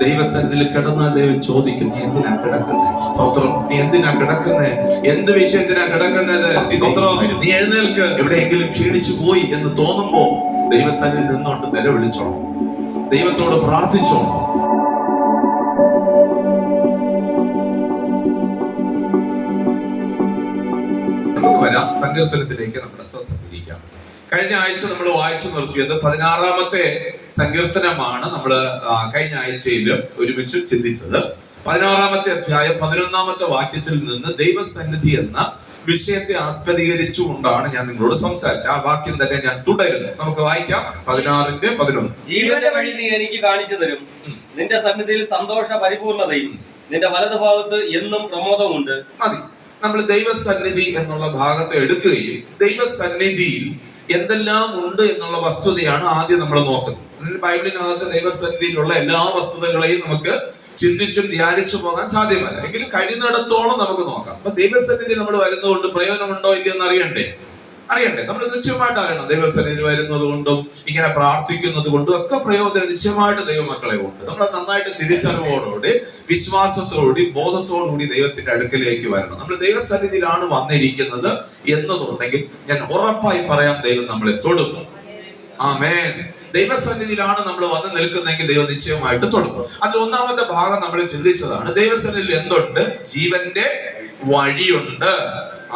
ദൈവസ്ഥലത്തിൽ കിടന്നാൽ ദൈവം ചോദിക്കും, നീ എന്തിനാ കിടക്കുന്നത്? സ്തോത്രം. നീ എന്തിനാ കിടക്കുന്നത്? എന്ത് വിഷയത്തിനാ കിടക്കുന്നത്? സ്തോത്രം. നീ എഴുന്നേൽക്ക്. എവിടെയെങ്കിലും ക്ഷീണിച്ചു പോയി എന്ന് തോന്നുമ്പോ ദൈവസ്ഥലത്തിൽ നിന്നോട്ട് നിലവിളിച്ചോണം, ദൈവത്തോട് പ്രാർത്ഥിച്ചോണം. വരാം, സങ്കീർത്തനത്തിലേക്ക് നമ്മുടെ ശ്രദ്ധ തിരിക്കാം. കഴിഞ്ഞ ആഴ്ച നമ്മൾ വായിച്ചു നിർത്തിയത് 16-ാമത്തെ സങ്കീർത്തനമാണ്. നമ്മൾ കഴിഞ്ഞ ആഴ്ചയിൽ ഒരുമിച്ച് ചിന്തിച്ചത് 16-ാമത്തെ അധ്യായം 11-ാമത്തെ വാക്യത്തിൽ നിന്ന് ദൈവസന്നിധി എന്ന വിഷയത്തെ ആസ്പദീകരിച്ചുകൊണ്ടാണ് ഞാൻ നിങ്ങളോട് സംസാരിച്ചത്. ആ വാക്യം തന്നെ ഞാൻ തുടരുന്നു. നമുക്ക് വായിക്കാം. 16-11. ജീവന്റെ വഴി നീ എനിക്ക് കാണിച്ചു തരും, നിന്റെ സന്നിധിയിൽ സന്തോഷ പരിപൂർണതയും നിന്റെ വലതുഭാഗത്ത് എന്നും പ്രമോദമുണ്ട്. മതി. നമ്മൾ ദൈവസന്നിധി എന്നുള്ള ഭാഗത്തെ എടുക്കുകയും ദൈവസന്നിധിയിൽ എന്തെല്ലാം ഉണ്ട് എന്നുള്ള വസ്തുതയാണ് ആദ്യം നമ്മൾ നോക്കുന്നത്. ബൈബിളിനകത്ത് ദൈവസന്നിധിയിലുള്ള എല്ലാ വസ്തുതകളെയും നമുക്ക് ചിന്തിച്ചും ധ്യാനിച്ചു പോകാൻ സാധ്യമല്ല. എങ്കിലും കഴിയുന്നിടത്തോളം നമുക്ക് നോക്കാം. അപ്പൊ ദൈവസന്നിധി നമ്മൾ വരുന്നതുകൊണ്ട് പ്രയോജനമുണ്ടോ ഇല്ലയോ എന്ന് അറിയണ്ടേ? നമ്മൾ നിശ്ചയമായിട്ട് അറിയണം. ദൈവസന്നിധി വരുന്നത് കൊണ്ടും ഇങ്ങനെ പ്രാർത്ഥിക്കുന്നത് കൊണ്ടും ഒക്കെ പ്രയോജനം നിശ്ചയമായിട്ട് ദൈവമക്കളെ ഉണ്ട്. നമ്മൾ നന്നായിട്ട് തിരിച്ചറിവോടുകൂടി, വിശ്വാസത്തോടുകൂടി, ബോധത്തോടുകൂടി ദൈവത്തിന്റെ അടുക്കലേക്ക് വരണം. നമ്മൾ ദൈവസന്നിധിയിലാണ് വന്നിരിക്കുന്നത് എന്നതുണ്ടെങ്കിൽ ഞാൻ ഉറപ്പായി പറയാം, ദൈവം നമ്മളെ തൊടും. ആമേൻ. ദൈവസന്നിധിയിലാണ് നമ്മൾ വന്ന് നിൽക്കുന്നെങ്കിൽ ദൈവം നിശ്ചയമായിട്ട് തൊടും. അതിൽ ഒന്നാമത്തെ ഭാഗം നമ്മൾ ചിന്തിച്ചതാണ്, ദൈവസന്നിധിയിൽ എന്തുണ്ട്? ജീവന്റെ വഴിയുണ്ട്.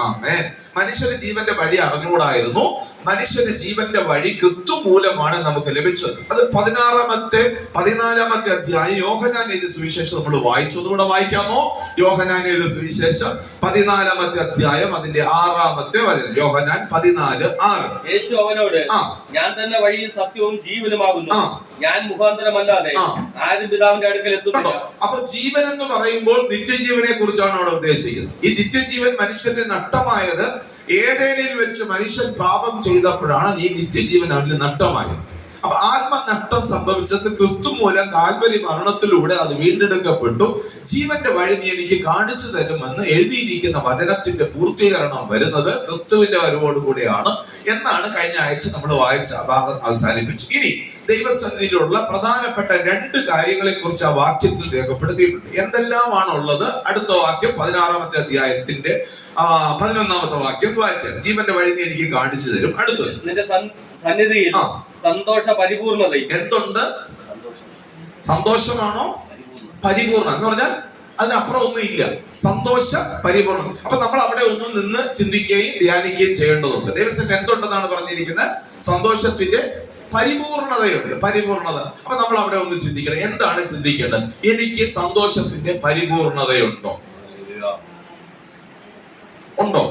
ആമേൻ. മനുഷ്യന് ജീവന്റെ വഴി അറിഞ്ഞുകൂടായിരുന്നു. മനുഷ്യന് ജീവന്റെ വഴി ക്രിസ്തു മൂലമാണ് നമുക്ക് ലഭിച്ചത്. അത് 14-ാമത്തെ അധ്യായം യോഹന്നാൻ എഴുതിയ സുവിശേഷം നമ്മൾ വായിച്ചു. അതുകൂടെ വായിക്കാമോ? യോഹന്നാൻ എഴുതിയ സുവിശേഷം 14-ാമത്തെ അധ്യായം അതിന്റെ 6-ാമത്തെ വചനം. യോഹന്നാൻ 14:6. യേശു അവനോട്, ഞാൻ തന്നെ വഴിയും സത്യവും ജീവനുമാകുന്നു, ഞാൻ മുഖാന്തരമല്ലാതെ ആരും പിതാവിന്റെ അടുക്കൽ എത്തുന്നില്ല. അപ്പൊ ജീവൻ എന്ന് പറയുമ്പോൾ നിത്യജീവനെ കുറിച്ചാണ് അവിടെ ഉദ്ദേശിക്കുന്നത്. ഈ നിത്യജീവൻ മനുഷ്യന്റെ നഷ്ടമായത് ഏദേനിൽ വെച്ച് മനുഷ്യൻ പാപം ചെയ്തപ്പോഴാണ് ഈ നിത്യജീവൻ അവന് നഷ്ടമായത്. അപ്പൊ ആത്മനഷ്ടം സംഭവിച്ചത് ക്രിസ്തു മൂലം കാൽവരി മരണത്തിലൂടെ അത് വീണ്ടെടുക്കപ്പെട്ടു. ജീവന്റെ വഴി നീ എനിക്ക് കാണിച്ചു തരുമെന്ന് എഴുതിയിരിക്കുന്ന വചനത്തിന്റെ പൂർത്തീകരണം വരുന്നത് ക്രിസ്തുവിന്റെ വരവോടുകൂടിയാണ് എന്നാണ് കഴിഞ്ഞ ആഴ്ച നമ്മൾ വായിച്ച ഭാഗം അവസാനിപ്പിച്ചു. ഇനി ദൈവസന്നിധിയിലുള്ള പ്രധാനപ്പെട്ട 2 കാര്യങ്ങളെ കുറിച്ച് ആ വാക്യത്തിൽ രേഖപ്പെടുത്തിയിട്ടുണ്ട്. എന്തെല്ലാമാണുള്ളത്? അടുത്ത വാക്യം 16-ാമത്തെ അധ്യായത്തിന്റെ 11-ാമത്തെ വാക്യം വായിച്ചാൽ, ജീവന്റെ വഴി നീ എനിക്ക് കാണിച്ചു തരും. അടുത്തത്, നിന്റെ സന്നിധിയിൽ സന്തോഷ പരിപൂർണതയും. എന്തുണ്ട്? സന്തോഷമാണോ? പരിപൂർണ എന്ന് പറഞ്ഞാൽ അതിനപ്പുറം ഒന്നും ഇല്ല. സന്തോഷ പരിപൂർണം. അപ്പൊ നമ്മൾ അവിടെ ഒന്നും നിന്ന് ചിന്തിക്കുകയും ധ്യാനിക്കുകയും ചെയ്യേണ്ടതുണ്ട്. ദൈവസന്നിധി എന്തുണ്ടെന്നാണ് പറഞ്ഞിരിക്കുന്നത്? സന്തോഷത്തിന്റെ പരിപൂർണതയുണ്ട്. പരിപൂർണത. അപ്പൊ നമ്മൾ അവിടെ ഒന്ന് ചിന്തിക്കണം. എന്താണ് ചിന്തിക്കേണ്ടത്? എനിക്ക് സന്തോഷത്തിന്റെ പരിപൂർണതയുണ്ടോ? ഉണ്ടോ?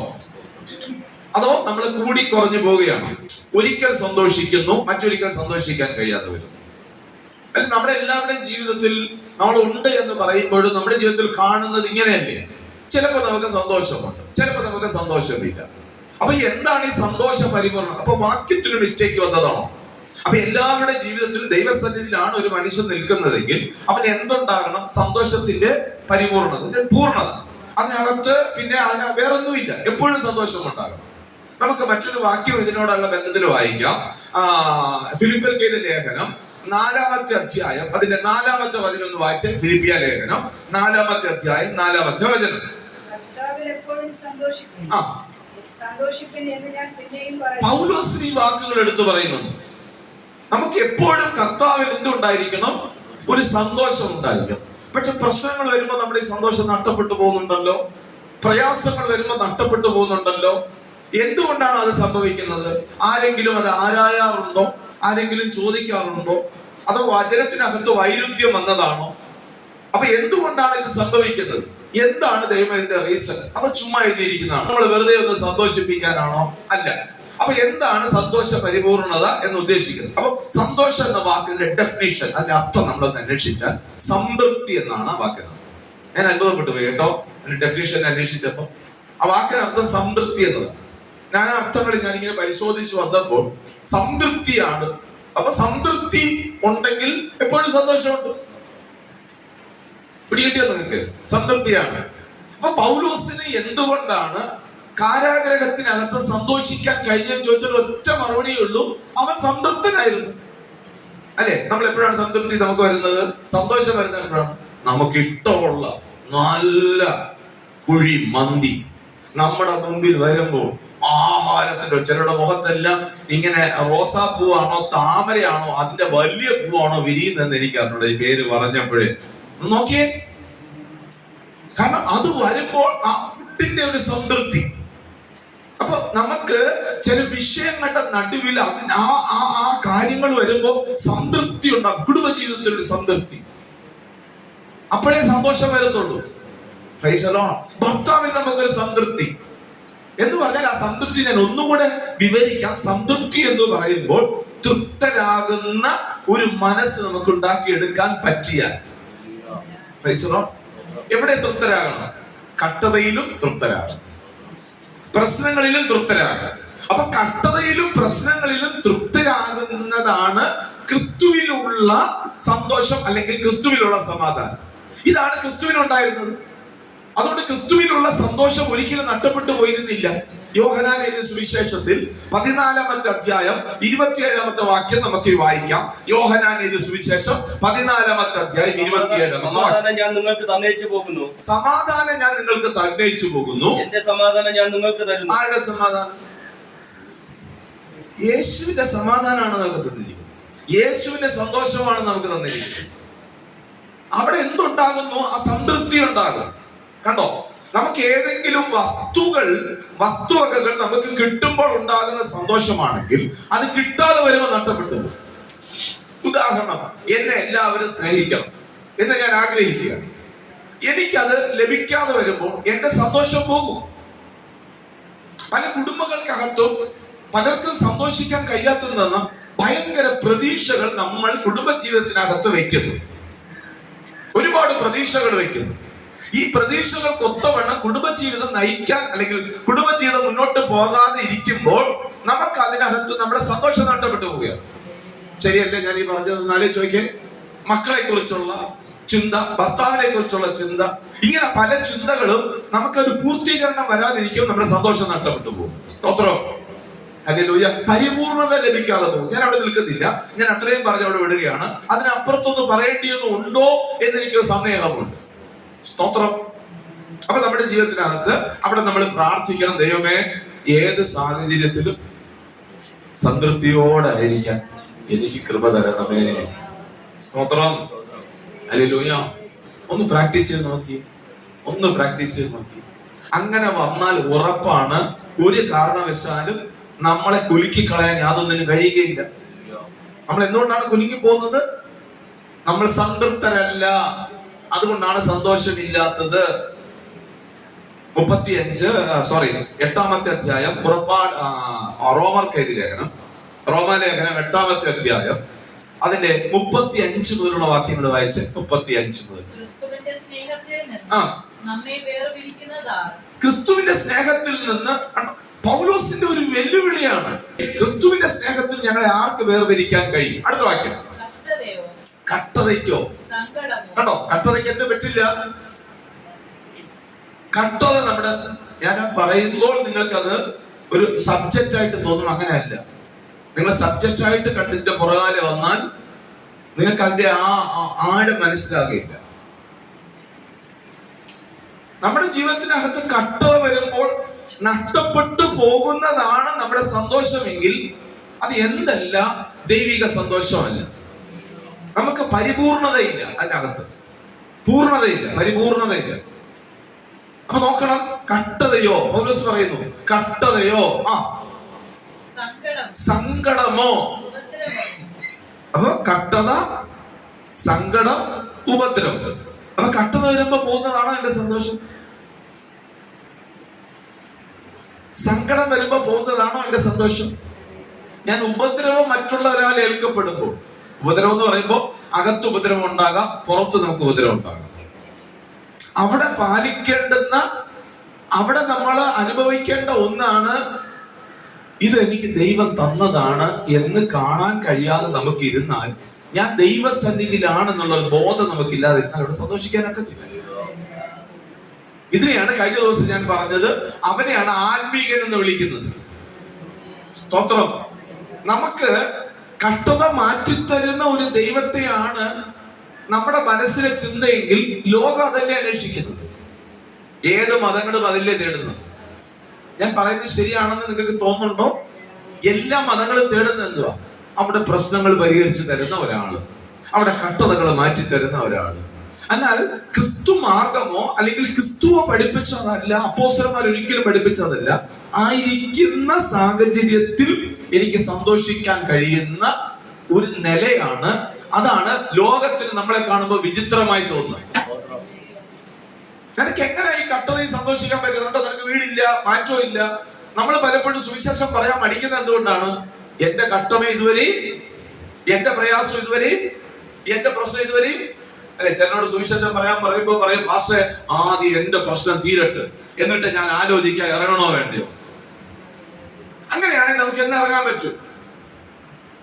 അതോ നമ്മൾ കൂടി കുറഞ്ഞു പോവുകയാണ്? ഒരിക്കൽ സന്തോഷിക്കുന്നു, മറ്റൊരിക്കൽ സന്തോഷിക്കാൻ കഴിയാതെ വരുന്നു. അല്ലെങ്കിൽ നമ്മുടെ എല്ലാവരുടെയും ജീവിതത്തിൽ നമ്മൾ ഉണ്ട് എന്ന് പറയുമ്പോഴും നമ്മുടെ ജീവിതത്തിൽ കാണുന്നത് ഇങ്ങനെയല്ലേ? ചിലപ്പോൾ നമുക്ക് സന്തോഷമുണ്ട്, ചിലപ്പോൾ നമുക്ക് സന്തോഷമില്ല. അപ്പൊ എന്താണ് ഈ സന്തോഷ പരിപൂർണത? അപ്പൊ വാക്യത്തിന് മിസ്റ്റേക്ക് വന്നതാണോ? അപ്പൊ എല്ലാവരുടെ ജീവിതത്തിൽ ദൈവസന്നിധിയിലാണ് ഒരു മനുഷ്യൻ നിൽക്കുന്നതെങ്കിൽ അവന് എന്തുണ്ടാകണം? സന്തോഷത്തിന്റെ പരിപൂർണത, പൂർണ്ണത. അതിനകത്ത് പിന്നെ വേറൊന്നുമില്ല, എപ്പോഴും സന്തോഷം ഉണ്ടാകണം. നമുക്ക് മറ്റൊരു വാക്യം ഇതിനോടുള്ള ബന്ധത്തിൽ വായിക്കാം. ഫിലിപ്പിയർക്ക് എഴുതിയ ലേഖനം 4-ാമത്തെ അധ്യായം അതിന്റെ 4-ാമത്തെ വചനം ഒന്ന് വായിച്ചാൽ, ഫിലിപ്പിയ ലേഖനം 4-ാമത്തെ അധ്യായം 4-ാമത്തെ വചനം. പൗലോസ് ഈ വാക്കുകൾ എടുത്തു പറയുന്നു. നമുക്ക് എപ്പോഴും കർത്താവിൽ എന്തുണ്ടായിരിക്കണം? ഒരു സന്തോഷം ഉണ്ടായിരിക്കണം. പക്ഷെ പ്രശ്നങ്ങൾ വരുമ്പോൾ നമ്മുടെ ഈ സന്തോഷം നഷ്ടപ്പെട്ടു പോകുന്നുണ്ടല്ലോ. പ്രയാസങ്ങൾ വരുമ്പോൾ നഷ്ടപ്പെട്ടു പോകുന്നുണ്ടല്ലോ. എന്തുകൊണ്ടാണ് അത് സംഭവിക്കുന്നത്? ആരെങ്കിലും അത് ആരായാറുണ്ടോ? ആരെങ്കിലും ചോദിക്കാറുണ്ടോ? അതോ വചനത്തിനകത്ത് വൈരുദ്ധ്യം വന്നതാണോ? അപ്പൊ എന്തുകൊണ്ടാണ് ഇത് സംഭവിക്കുന്നത്? എന്താണ് ദൈവം ഇതിന്റെ റീസൺ? അത് ചുമ്മാ എഴുതിയിരിക്കുന്നതാണോ? നമ്മൾ വെറുതെ ഒന്ന് സന്തോഷിപ്പിക്കാനാണോ? അല്ല. അപ്പൊ എന്താണ് സന്തോഷ പരിപൂർണത എന്ന് ഉദ്ദേശിക്കുന്നത്? അപ്പൊ സന്തോഷം എന്ന വാക്കിന്റെ ഡെഫിനിഷൻ, അതിന്റെ അർത്ഥം നമ്മളൊന്ന് അന്വേഷിച്ചാൽ സംതൃപ്തി എന്നാണ് ആ വാക്കിന്. ഞാൻ അത്ഭുതപ്പെട്ടു പോയി കേട്ടോ, ഡെഫിനിഷൻ അന്വേഷിച്ചപ്പോ. ആ വാക്കിനർത്ഥം സംതൃപ്തി എന്നത്. ഞാൻ അർത്ഥങ്ങൾ ഞാനിങ്ങനെ പരിശോധിച്ചു വന്നപ്പോൾ സംതൃപ്തിയാണ്. അപ്പൊ സംതൃപ്തി ഉണ്ടെങ്കിൽ എപ്പോഴും സന്തോഷമുണ്ട്. പിടികിട്ടിയോ നിങ്ങൾക്ക്? സംതൃപ്തിയാണ്. അപ്പൊ പൗലോസിന് എന്തുകൊണ്ടാണ് കാരാഗ്രഹത്തിനകത്ത് സന്തോഷിക്കാൻ കഴിഞ്ഞെന്ന് ചോദിച്ചാൽ ഒറ്റ മറുപടിയേ ഉള്ളൂ, അവൻ സംതൃപ്തനായിരുന്നു. അല്ലെ? നമ്മൾ എപ്പോഴാണ് സംതൃപ്തി നമുക്ക് വരുന്നത്, സന്തോഷം വരുന്നത് എപ്പോഴാണ്? നമുക്ക് ഇഷ്ടമുള്ള നല്ല കുഴി മന്തി നമ്മുടെ മുമ്പിൽ വരുമ്പോൾ, ആഹാരത്തിന്റെ ചിലരുടെ മുഖത്തെല്ലാം ഇങ്ങനെ റോസാപ്പൂവാണോ താമരയാണോ അതിന്റെ വലിയ പൂവാണോ വിരിയുന്നതെന്ന് എനിക്ക് അറിഞ്ഞൂടെ ഈ പേര് പറഞ്ഞപ്പോഴേ. നോക്കിയേ, കാരണം അത് വരുമ്പോൾ ആ ഫുഡിന്റെ ഒരു സംതൃപ്തി. അപ്പൊ നമുക്ക് ചില വിഷയങ്ങളുടെ നടുവിൽ അതിന് ആ കാര്യങ്ങൾ വരുമ്പോ സംതൃപ്തി ഉണ്ടാകും. കുടുംബജീവിതത്തിൽ ഒരു സംതൃപ്തി, അപ്പോഴേ സന്തോഷം വരത്തുള്ളൂ. ഭർത്താവിൽ നമുക്കൊരു സംതൃപ്തി എന്ന് പറഞ്ഞാൽ, ആ സംതൃപ്തി ഞാൻ ഒന്നുകൂടെ വിവരിക്കാം. സംതൃപ്തി എന്ന് പറയുമ്പോൾ തൃപ്തരാകുന്ന ഒരു മനസ്സ് നമുക്ക് ഉണ്ടാക്കിയെടുക്കാൻ പറ്റിയാൽ. എവിടെ തൃപ്തരാകണം? കഷ്ടതയിലും തൃപ്തരാകണം, പ്രശ്നങ്ങളിലും തൃപ്തരാകണം. അപ്പൊ കഷ്ടതയിലും പ്രശ്നങ്ങളിലും തൃപ്തരാകുന്നതാണ് ക്രിസ്തുവിലുള്ള സന്തോഷം, അല്ലെങ്കിൽ ക്രിസ്തുവിലുള്ള സമാധാനം. ഇതാണ് ക്രിസ്തുവിനുണ്ടായിരുന്നത്. അതുകൊണ്ട് ക്രിസ്തുവിലുള്ള സന്തോഷം ഒരിക്കലും നഷ്ടപ്പെട്ടു പോയിരുന്നില്ല. യോഹന്നാൻ എഴുതിയ സുവിശേഷത്തിൽ 14-ാമത്തെ അധ്യായം 27-ാമത്തെ വാക്യം നമുക്ക് വായിക്കാം. യോഹന്നാൻ എഴുതിയ സുവിശേഷം 14-ാമത്തെ അധ്യായം 27-ാമത്തെ വാക്യം. ഞാൻ നിങ്ങൾക്ക് തന്നേച്ചു പോകുന്നു, സമാധാനം ഞാൻ നിങ്ങൾക്ക് തന്നേച്ചു പോകുന്നു, എന്റെ സമാധാനം ഞാൻ നിങ്ങൾക്ക് തരുന്നു. ആരുടെ സമാധാനം? യേശുവിന്റെ സമാധാനമാണ് നമുക്ക് തന്നിരിക്കുന്നത്. യേശുവിന്റെ സന്തോഷമാണ് നമുക്ക് തന്നിരിക്കുന്നത്. അവിടെ എന്തുണ്ടാകുന്നു? ആ സംതൃപ്തി ഉണ്ടാകും. കണ്ടോ, നമുക്ക് ഏതെങ്കിലും വസ്തുവകകൾ നമുക്ക് കിട്ടുമ്പോൾ ഉണ്ടാകുന്ന സന്തോഷമാണെങ്കിൽ അത് കിട്ടാതെ വരുമ്പോൾ നഷ്ടപ്പെട്ടു പോകും. ഉദാഹരണം, എന്നെ എല്ലാവരും സ്നേഹിക്കണം എന്ന് ഞാൻ ആഗ്രഹിക്കുകയാണ്. എനിക്കത് ലഭിക്കാതെ വരുമ്പോൾ എന്റെ സന്തോഷം പോകും. പല കുടുംബങ്ങൾക്കകത്തും പലർക്കും സന്തോഷിക്കാൻ കഴിയാത്തതെന്ന് ഭയങ്കര പ്രതീക്ഷകൾ നമ്മൾ കുടുംബജീവിതത്തിനകത്ത് വെക്കുന്നു. ഒരുപാട് പ്രതീക്ഷകൾ വെക്കുന്നു. ഈ പ്രതീക്ഷകൾക്ക് ഒത്തവണ്ണം കുടുംബജീവിതം നയിക്കാൻ, അല്ലെങ്കിൽ കുടുംബജീവിതം മുന്നോട്ട് പോകാതെ ഇരിക്കുമ്പോൾ നമുക്ക് അതിനകത്ത് നമ്മുടെ സന്തോഷം നഷ്ടപ്പെട്ടു പോവുകയാണ്. ശരിയല്ലേ ഞാൻ ഈ പറഞ്ഞത്? എന്നാലേ ചോദിക്കേ, മക്കളെ കുറിച്ചുള്ള ചിന്ത, ഭർത്താവിനെ കുറിച്ചുള്ള ചിന്ത, ഇങ്ങനെ പല ചിന്തകളും നമുക്കൊരു പൂർത്തീകരണം വരാതിരിക്കും, നമ്മുടെ സന്തോഷം നഷ്ടപ്പെട്ടു പോകും. സ്തോത്രം, ഹല്ലേലൂയ. പരിപൂർണത ലഭിക്കാതെ പോകും. ഞാൻ അവിടെ നിൽക്കുന്നില്ല, ഞാൻ അത്രയും പറഞ്ഞ് അവിടെ വിടുകയാണ്. അതിനപ്പുറത്തൊന്ന് പറയേണ്ടിയൊന്നും ഉണ്ടോ എന്നെനിക്ക് സന്ദേഹമുണ്ട്. സ്തോത്രം. അപ്പൊ നമ്മുടെ ജീവിതത്തിനകത്ത് അവിടെ നമ്മൾ പ്രാർത്ഥിക്കണം, ദൈവമേ ഏത് സാഹചര്യത്തിലും സംതൃപ്തിയോടെ ആയിരിക്കാൻ എനിക്ക് കൃപ തരണമേ. സ്തോത്രം, ഹല്ലേലൂയ. ഒന്ന് പ്രാക്ടീസ് ചെയ്ത് നോക്കി, ഒന്ന് പ്രാക്ടീസ് ചെയ്ത് നോക്കി. അങ്ങനെ വന്നാൽ ഉറപ്പാണ് ഒരു കാരണവശാലും നമ്മളെ കുലുക്കി കളയാൻ യാതൊന്നിനും കഴിയുകയില്ല. നമ്മൾ എന്തുകൊണ്ടാണ് കുലുങ്ങി പോകുന്നത്? നമ്മൾ സംതൃപ്തരല്ല, അതുകൊണ്ടാണ് സന്തോഷമില്ലാത്തത്. 8-ാമത്തെ അധ്യായം റോമർക്കെഴുതിയ ലേഖനം, റോമാലേഖനം 8-ാമത്തെ അധ്യായം അതിന്റെ 35 മുതലുള്ള വാക്യങ്ങൾ വായിച്ച്. 35 മുതൽ. ക്രിസ്തുവിന്റെ സ്നേഹത്തിൽ നിന്ന് പൗലോസിന്റെ ഒരു വെല്ലുവിളിയാണ്. ക്രിസ്തുവിന്റെ സ്നേഹത്തിൽ ഞങ്ങളെ ആർക്ക് വേർതിരിക്കാൻ കഴിയും? അടുത്ത വാക്യം. കഷ്ടതയ്ക്കോ? കണ്ടോ, കഷ്ടതയ്ക്ക് എന്ത് പറ്റില്ല? കഷ്ടത നമ്മുടെ, ഞാൻ പറയുമ്പോൾ നിങ്ങൾക്കത് ഒരു സബ്ജക്റ്റ് ആയിട്ട് തോന്നും. അങ്ങനെയല്ല. നിങ്ങൾ സബ്ജക്റ്റ് ആയിട്ട് കണ്ടിന്റെ പുറകാലെ വന്നാൽ നിങ്ങൾക്ക് അതിന്റെ ആഴം മനസ്സിലാകില്ല. നമ്മുടെ ജീവിതത്തിനകത്ത് കഷ്ടത വരുമ്പോൾ നഷ്ടപ്പെട്ടു പോകുന്നതാണ് നമ്മുടെ സന്തോഷമെങ്കിൽ അത് എന്തല്ല, ദൈവിക സന്തോഷമല്ല. നമുക്ക് പരിപൂർണതയില്ല, അതിനകത്ത് പൂർണ്ണതയില്ല, പരിപൂർണതയില്ല. അപ്പൊ നോക്കണം, കഷ്ടതയോ, പൗലോസ് പറയുന്നു, കഷ്ടതയോ സങ്കടമോ. അപ്പൊ കഷ്ടത, സങ്കടം, ഉപദ്രവം. അപ്പൊ കഷ്ടത വരുമ്പോ പോകുന്നതാണോ എന്റെ സന്തോഷം? സങ്കടം വരുമ്പോ പോകുന്നതാണോ എന്റെ സന്തോഷം? ഞാൻ ഉപദ്രവം മറ്റുള്ളവരാൽ ഏൽക്കപ്പെടുമ്പോൾ, ഉപദ്രവം എന്ന് പറയുമ്പോൾ അകത്ത് ഉപദ്രവം ഉണ്ടാകാം, പുറത്ത് നമുക്ക് ഉപദ്രവം ഉണ്ടാകാം. അവിടെ പാലിക്കേണ്ടുന്ന, അവിടെ നമ്മൾ അനുഭവിക്കേണ്ട ഒന്നാണ്, ഇത് എനിക്ക് ദൈവം തന്നതാണ് എന്ന് കാണാൻ കഴിയാതെ നമുക്ക് ഇരുന്നാൽ, ഞാൻ ദൈവസന്നിധിയിലാണെന്നുള്ള ബോധം നമുക്കില്ലാതിരുന്നാൽ അവിടെ സന്തോഷിക്കാനൊക്കത്തില്ല. ഇതിനെയാണ് കഴിഞ്ഞ ദിവസം ഞാൻ പറഞ്ഞത്, അവനെയാണ് ആത്മീകൻ എന്ന് വിളിക്കുന്നത്. സ്തോത്രം. നമുക്ക് കഷ്ടത മാറ്റിത്തരുന്ന ഒരു ദൈവത്തെയാണ് നമ്മുടെ മനസ്സിലെ ചിന്തയെങ്കിൽ ലോകം അതല്ലേ അന്വേഷിക്കുന്നത്. ഏത് മതങ്ങളും അതല്ലേ തേടുന്നത്. ഞാൻ പറയുന്നത് ശരിയാണെന്ന് നിങ്ങൾക്ക് തോന്നുന്നുണ്ടോ? എല്ലാ മതങ്ങളും തേടുന്നത് എന്തുവാ? അവിടെ പ്രശ്നങ്ങൾ പരിഹരിച്ചു തരുന്ന ഒരാള്, അവിടെ കഷ്ടതകൾ മാറ്റി തരുന്ന ഒരാള്. എന്നാൽ ക്രിസ്തു മാർഗമോ അല്ലെങ്കിൽ ക്രിസ്തുവോ പഠിപ്പിച്ചതല്ല, അപ്പോസ്തലന്മാർ ഒരിക്കലും പഠിപ്പിച്ചതല്ല. ആയിരിക്കുന്ന സാഹചര്യത്തിൽ എനിക്ക് സന്തോഷിക്കാൻ കഴിയുന്ന ഒരു നിലയാണ്. അതാണ് ലോകത്തിന് നമ്മളെ കാണുമ്പോൾ വിചിത്രമായി തോന്നുന്നത്. നിനക്ക് എങ്ങനെ ഈ കഷ്ടതയിൽ സന്തോഷിക്കാൻ പറ്റുന്നുണ്ടോ? നിനക്ക് വീടില്ല, മാറ്റവും ഇല്ല. നമ്മൾ പലപ്പോഴും സുവിശേഷം പറയാൻ മടിക്കുന്നത് എന്തുകൊണ്ടാണ്? എന്റെ കഷ്ടമേ ഇതുവരെയും, എന്റെ പ്രയാസം ഇതുവരെയും, എന്റെ പ്രശ്നം ഇതുവരെയും അല്ലെ. ചിലരോട് സുവിശേഷം പറയുമ്പോ പറയും, പാസ്റ്റേ ആദ്യം എന്റെ പ്രശ്നം തീരട്ടെ, എന്നിട്ട് ഞാൻ ആലോചിക്കാൻ ഇറങ്ങണോ വേണ്ടയോ. അങ്ങനെയാണെങ്കിൽ നമുക്ക് എന്ന് ഇറങ്ങാൻ പറ്റും?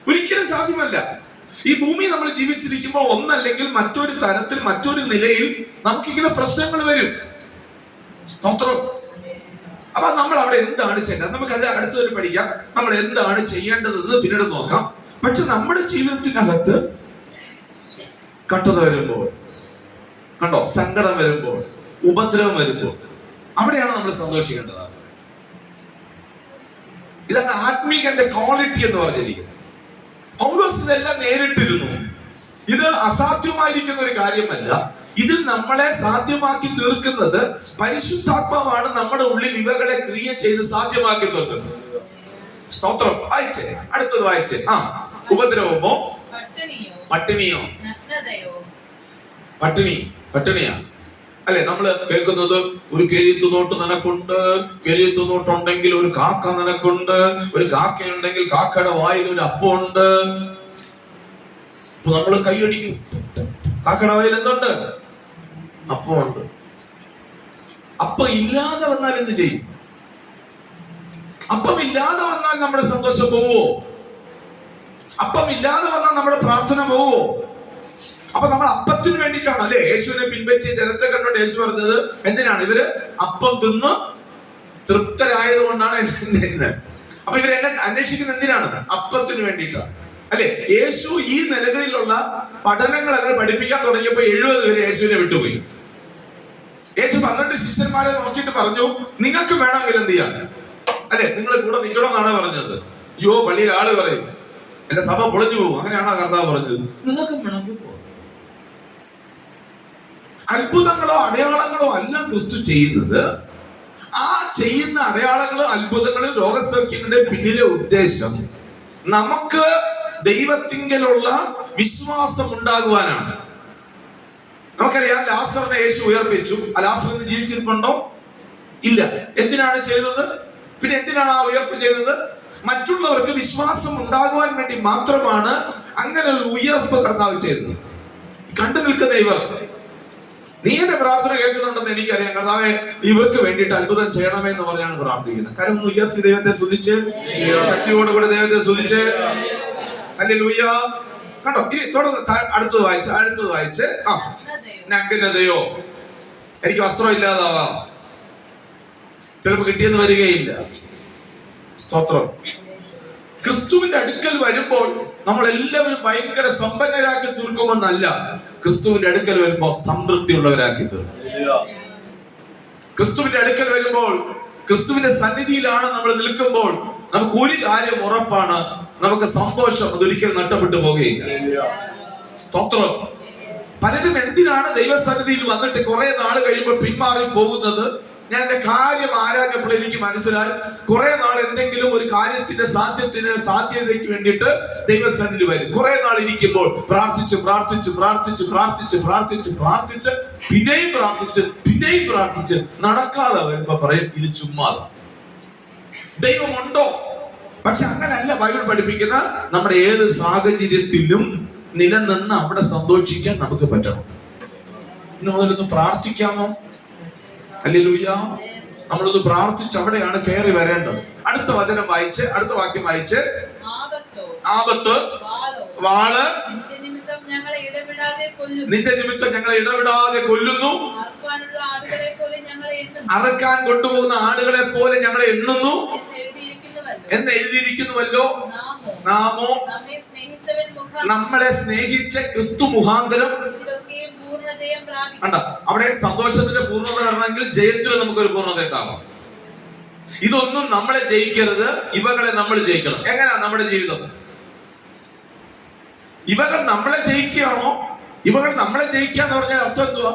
ഒരിക്കലും സാധ്യമല്ല. ഈ ഭൂമി നമ്മൾ ജീവിച്ചിരിക്കുമ്പോൾ ഒന്നല്ലെങ്കിൽ മറ്റൊരു തരത്തിൽ, മറ്റൊരു നിലയിൽ നമുക്കിങ്ങനെ പ്രശ്നങ്ങൾ വരും. സ്തോത്രം. അപ്പൊ നമ്മൾ അവിടെ എന്താണ് ചെയ്യേണ്ടത്? നമുക്കത് അടുത്തൊരു പഠിക്കാം. നമ്മൾ എന്താണ് ചെയ്യേണ്ടതെന്ന് പിന്നീട് നോക്കാം. പക്ഷെ നമ്മുടെ ജീവിതത്തിനകത്ത് കഷ്ടത വരുമ്പോൾ, കണ്ടോ, സങ്കടം വരുമ്പോൾ, ഉപദ്രവം വരുമ്പോൾ, അവിടെയാണ് നമ്മൾ സന്തോഷിക്കേണ്ടത്. ഇതാണ് ആത്മീകന്റെ ക്വാളിറ്റി എന്ന് പറഞ്ഞിരിക്കുന്നത്. പൗലോസ് ഇതെല്ലാം നേരിട്ടിരുന്നു. ഇത് അസാധ്യമായിരിക്കുന്ന ഒരു കാര്യമല്ല. ഇതിൽ നമ്മളെ സാധ്യമാക്കി തീർക്കുന്നത് പരിശുദ്ധാത്മാവാണ്. നമ്മുടെ ഉള്ളിൽ ഇവകളെ ക്രിയ ചെയ്ത് സാധ്യമാക്കി തീർക്കുന്നത്. സ്തോത്രം. വായിച്ചേ, അടുത്തത് വായിച്ചേ. ഉപദ്രവമോ പട്ടിണിയോ? പട്ടിണിയാ അല്ലെ? നമ്മള് കേൾക്കുന്നത് ഒരു കെരിയത്ത് നോട്ട് നിനക്കുണ്ട്, കെരിയത്ത് നോട്ടുണ്ടെങ്കിൽ ഒരു കാക്ക നിനക്കുണ്ട്, ഒരു കാക്കയുണ്ടെങ്കിൽ കാക്കയുടെ വായിൽ ഒരു അപ്പമുണ്ട്. അപ്പൊ നമ്മള് കൈയടിക്കും. കാക്കയുടെ വായിൽ എന്തുണ്ട്? അപ്പമുണ്ട്. അപ്പം ഇല്ലാതെ വന്നാൽ എന്ത് ചെയ്യും? അപ്പം ഇല്ലാതെ വന്നാൽ നമ്മുടെ സന്തോഷം പോവോ? അപ്പം ഇല്ലാതെ വന്നാൽ നമ്മുടെ പ്രാർത്ഥന പോവോ? അപ്പൊ നമ്മൾ അപ്പത്തിന് വേണ്ടിയിട്ടാണ് അല്ലെ യേശുവിനെ പിൻപറ്റിയ ജനത്തെ കണ്ടോണ്ട് യേശു പറഞ്ഞത് എന്തിനാണ്? ഇവര് അപ്പം തിന്ന് തൃപ്തരായത് കൊണ്ടാണ് എന്നെ. അപ്പൊ ഇവരെന്നെ അന്വേഷിക്കുന്നത് എന്തിനാണ്? അപ്പത്തിന് വേണ്ടിയിട്ടാണ് അല്ലെ. യേശു ഈ നിലകളിലുള്ള പഠനങ്ങൾ അങ്ങനെ പഠിപ്പിക്കാൻ തുടങ്ങിയപ്പോ 70 പേര് യേശുവിനെ വിട്ടുപോയി. യേശു 12 ശിഷ്യന്മാരെ നോക്കിയിട്ട് പറഞ്ഞു, നിങ്ങൾക്ക് വേണമെങ്കിൽ എന്ത് ചെയ്യാൻ അല്ലെ, നിങ്ങൾ കൂടെ നിൽക്കണമെന്നാണ് പറഞ്ഞത്. അയ്യോ, പള്ളിയിൽ ആള് പറയും എന്റെ സഭ പൊളിഞ്ഞു പോകും. അങ്ങനെയാണോ കർത്താവ് പറഞ്ഞത്? നിങ്ങൾക്ക് വേണമെങ്കിൽ പോകും. അത്ഭുതങ്ങളോ അടയാളങ്ങളോ അല്ല ക്രിസ്തു ചെയ്യുന്നത്. ആ ചെയ്യുന്ന അടയാളങ്ങളും അത്ഭുതങ്ങളും രോഗസൗഖ്യങ്ങളുടെ പിന്നിലെ ഉദ്ദേശം നമുക്ക് ദൈവത്തിങ്കലുള്ള വിശ്വാസം ഉണ്ടാകുവാനാണ്. നമുക്കറിയാം, ലാസറിനെ യേശു ഉയർപ്പിച്ചു. ആ ലാസറിന് ജീവിച്ചിരിപ്പുണ്ടോ? ഇല്ല. എന്തിനാണ് ചെയ്തത്? പിന്നെ എന്തിനാണ് ആ ഉയർപ്പ് ചെയ്തത്? മറ്റുള്ളവർക്ക് വിശ്വാസം ഉണ്ടാകുവാൻ വേണ്ടി മാത്രമാണ് അങ്ങനെ ഒരു ഉയർപ്പ് കർത്താവ് ചെയ്തത്. കണ്ടു നിൽക്കുന്ന ഇവർ, നീ എന്റെ പ്രാർത്ഥന കേൾക്കുന്നുണ്ടെന്ന് എനിക്കറിയാം കർത്താവേ, ഇവർക്ക് വേണ്ടിയിട്ട് അത്ഭുതം ചെയ്യണമേ എന്ന് പറഞ്ഞാണ് പ്രാർത്ഥിക്കുന്നത്. കാര്യം ഒന്ന് ഉയർത്തി ദൈവത്തെ സ്തുതിച്ച്, ശക്തിയോടുകൂടി ദൈവത്തെ സ്തുതിച്ച്. ഹല്ലേലൂയ. കണ്ടോ? ഇനി തുടർന്ന് അടുത്തത് വായിച്ച്. നഗ്നതയോ? എനിക്ക് വസ്ത്രം ഇല്ലാതാവാം, ചിലപ്പോൾ കിട്ടിയെന്ന് വരികയില്ല. സ്തോത്രം. ക്രിസ്തുവിന്റെ അടുക്കൽ വരുമ്പോൾ നമ്മൾ എല്ലാവരും ഭയങ്കര സമ്പന്നരാക്കി തീർക്കുമെന്നല്ല, ക്രിസ്തുവിന്റെ അടുക്കൽ വരുമ്പോൾ സംതൃപ്തിയുള്ളവരാക്കി തീർക്കും. ക്രിസ്തുവിന്റെ അടുക്കൽ വരുമ്പോൾ, ക്രിസ്തുവിന്റെ സന്നിധിയിലാണ് നമ്മൾ നിൽക്കുമ്പോൾ നമുക്ക് ഒരു കാര്യം ഉറപ്പാണ്, നമുക്ക് സന്തോഷം അതൊരിക്കലും നഷ്ടപ്പെട്ടു പോകുകയില്ല. സ്തോത്രം. പലരും എന്തിനാണ് ദൈവസന്നിധിയിൽ വന്നിട്ട് കുറെ നാൾ കഴിയുമ്പോൾ പിന്മാറി പോകുന്നത്? ഞാൻ എന്റെ കാര്യം ആരാഞ്ഞപ്പോൾ എനിക്ക് മനസ്സിലായി, കുറെ നാൾ എന്തെങ്കിലും ഒരു കാര്യത്തിന്റെ സാധ്യതയ്ക്ക് വേണ്ടിയിട്ട് ദൈവസന്നിധിയിൽ വരും. കുറെ നാൾ ഇരിക്കുമ്പോൾ പ്രാർത്ഥിച്ച് പിന്നെയും പ്രാർത്ഥിച്ച് നടക്കാതെ വരുമ്പോ പറയും ഇത് ചുമ്മാതാ. ദൈവമുണ്ടോ? പക്ഷെ അങ്ങനല്ല ബൈബിൾ പഠിപ്പിക്കുന്ന. നമ്മുടെ ഏത് സാഹചര്യത്തിലും നിലനിന്ന് അവിടെ സന്തോഷിക്കാൻ നമുക്ക് പറ്റണം. ഇന്ന് മുതലൊന്ന് പ്രാർത്ഥിക്കാമോ? ഹല്ലേലൂയ. നമ്മളൊന്ന് പ്രാർത്ഥിച്ച് അവിടെയാണ് കയറി വരേണ്ടത്. അടുത്ത വചനം വായിച്ച്, അടുത്ത വാക്യം വായിച്ച്. ആപത്ത്, വാള് നിന്റെ നിമിത്തം ഞങ്ങളെ ഇടവിടാതെ കൊല്ലുന്നു. അറക്കാൻ കൊണ്ടുപോകുന്ന ആടുകളെ പോലെ ഞങ്ങളെ എണ്ണുന്നു എന്ന് എഴുതിയിരിക്കുന്നുവല്ലോ. നാമോ നമ്മളെ സ്നേഹിച്ച ക്രിസ്തു മുഖാന്തരം ഇതിലൊക്കെയും പൂർണ്ണ ജയം പ്രാപിക്കും. കണ്ട, അവിടെ സന്തോഷത്തിന്റെ പൂർണ്ണത വരണമെങ്കിൽ ജയത്തിൽ നമുക്കൊരു പൂർണ്ണത ഉണ്ടാവാം. ഇതൊന്നും നമ്മളെ ജയിക്കരുത്, ഇവകളെ നമ്മൾ ജയിക്കണം. എങ്ങനെയാ നമ്മുടെ ജീവിതം? ഇവകൾ നമ്മളെ ജയിക്കുകയാണോ? ഇവകൾ നമ്മളെ ജയിക്കുക എന്ന് പറഞ്ഞാൽ അർത്ഥം എന്തുവാ?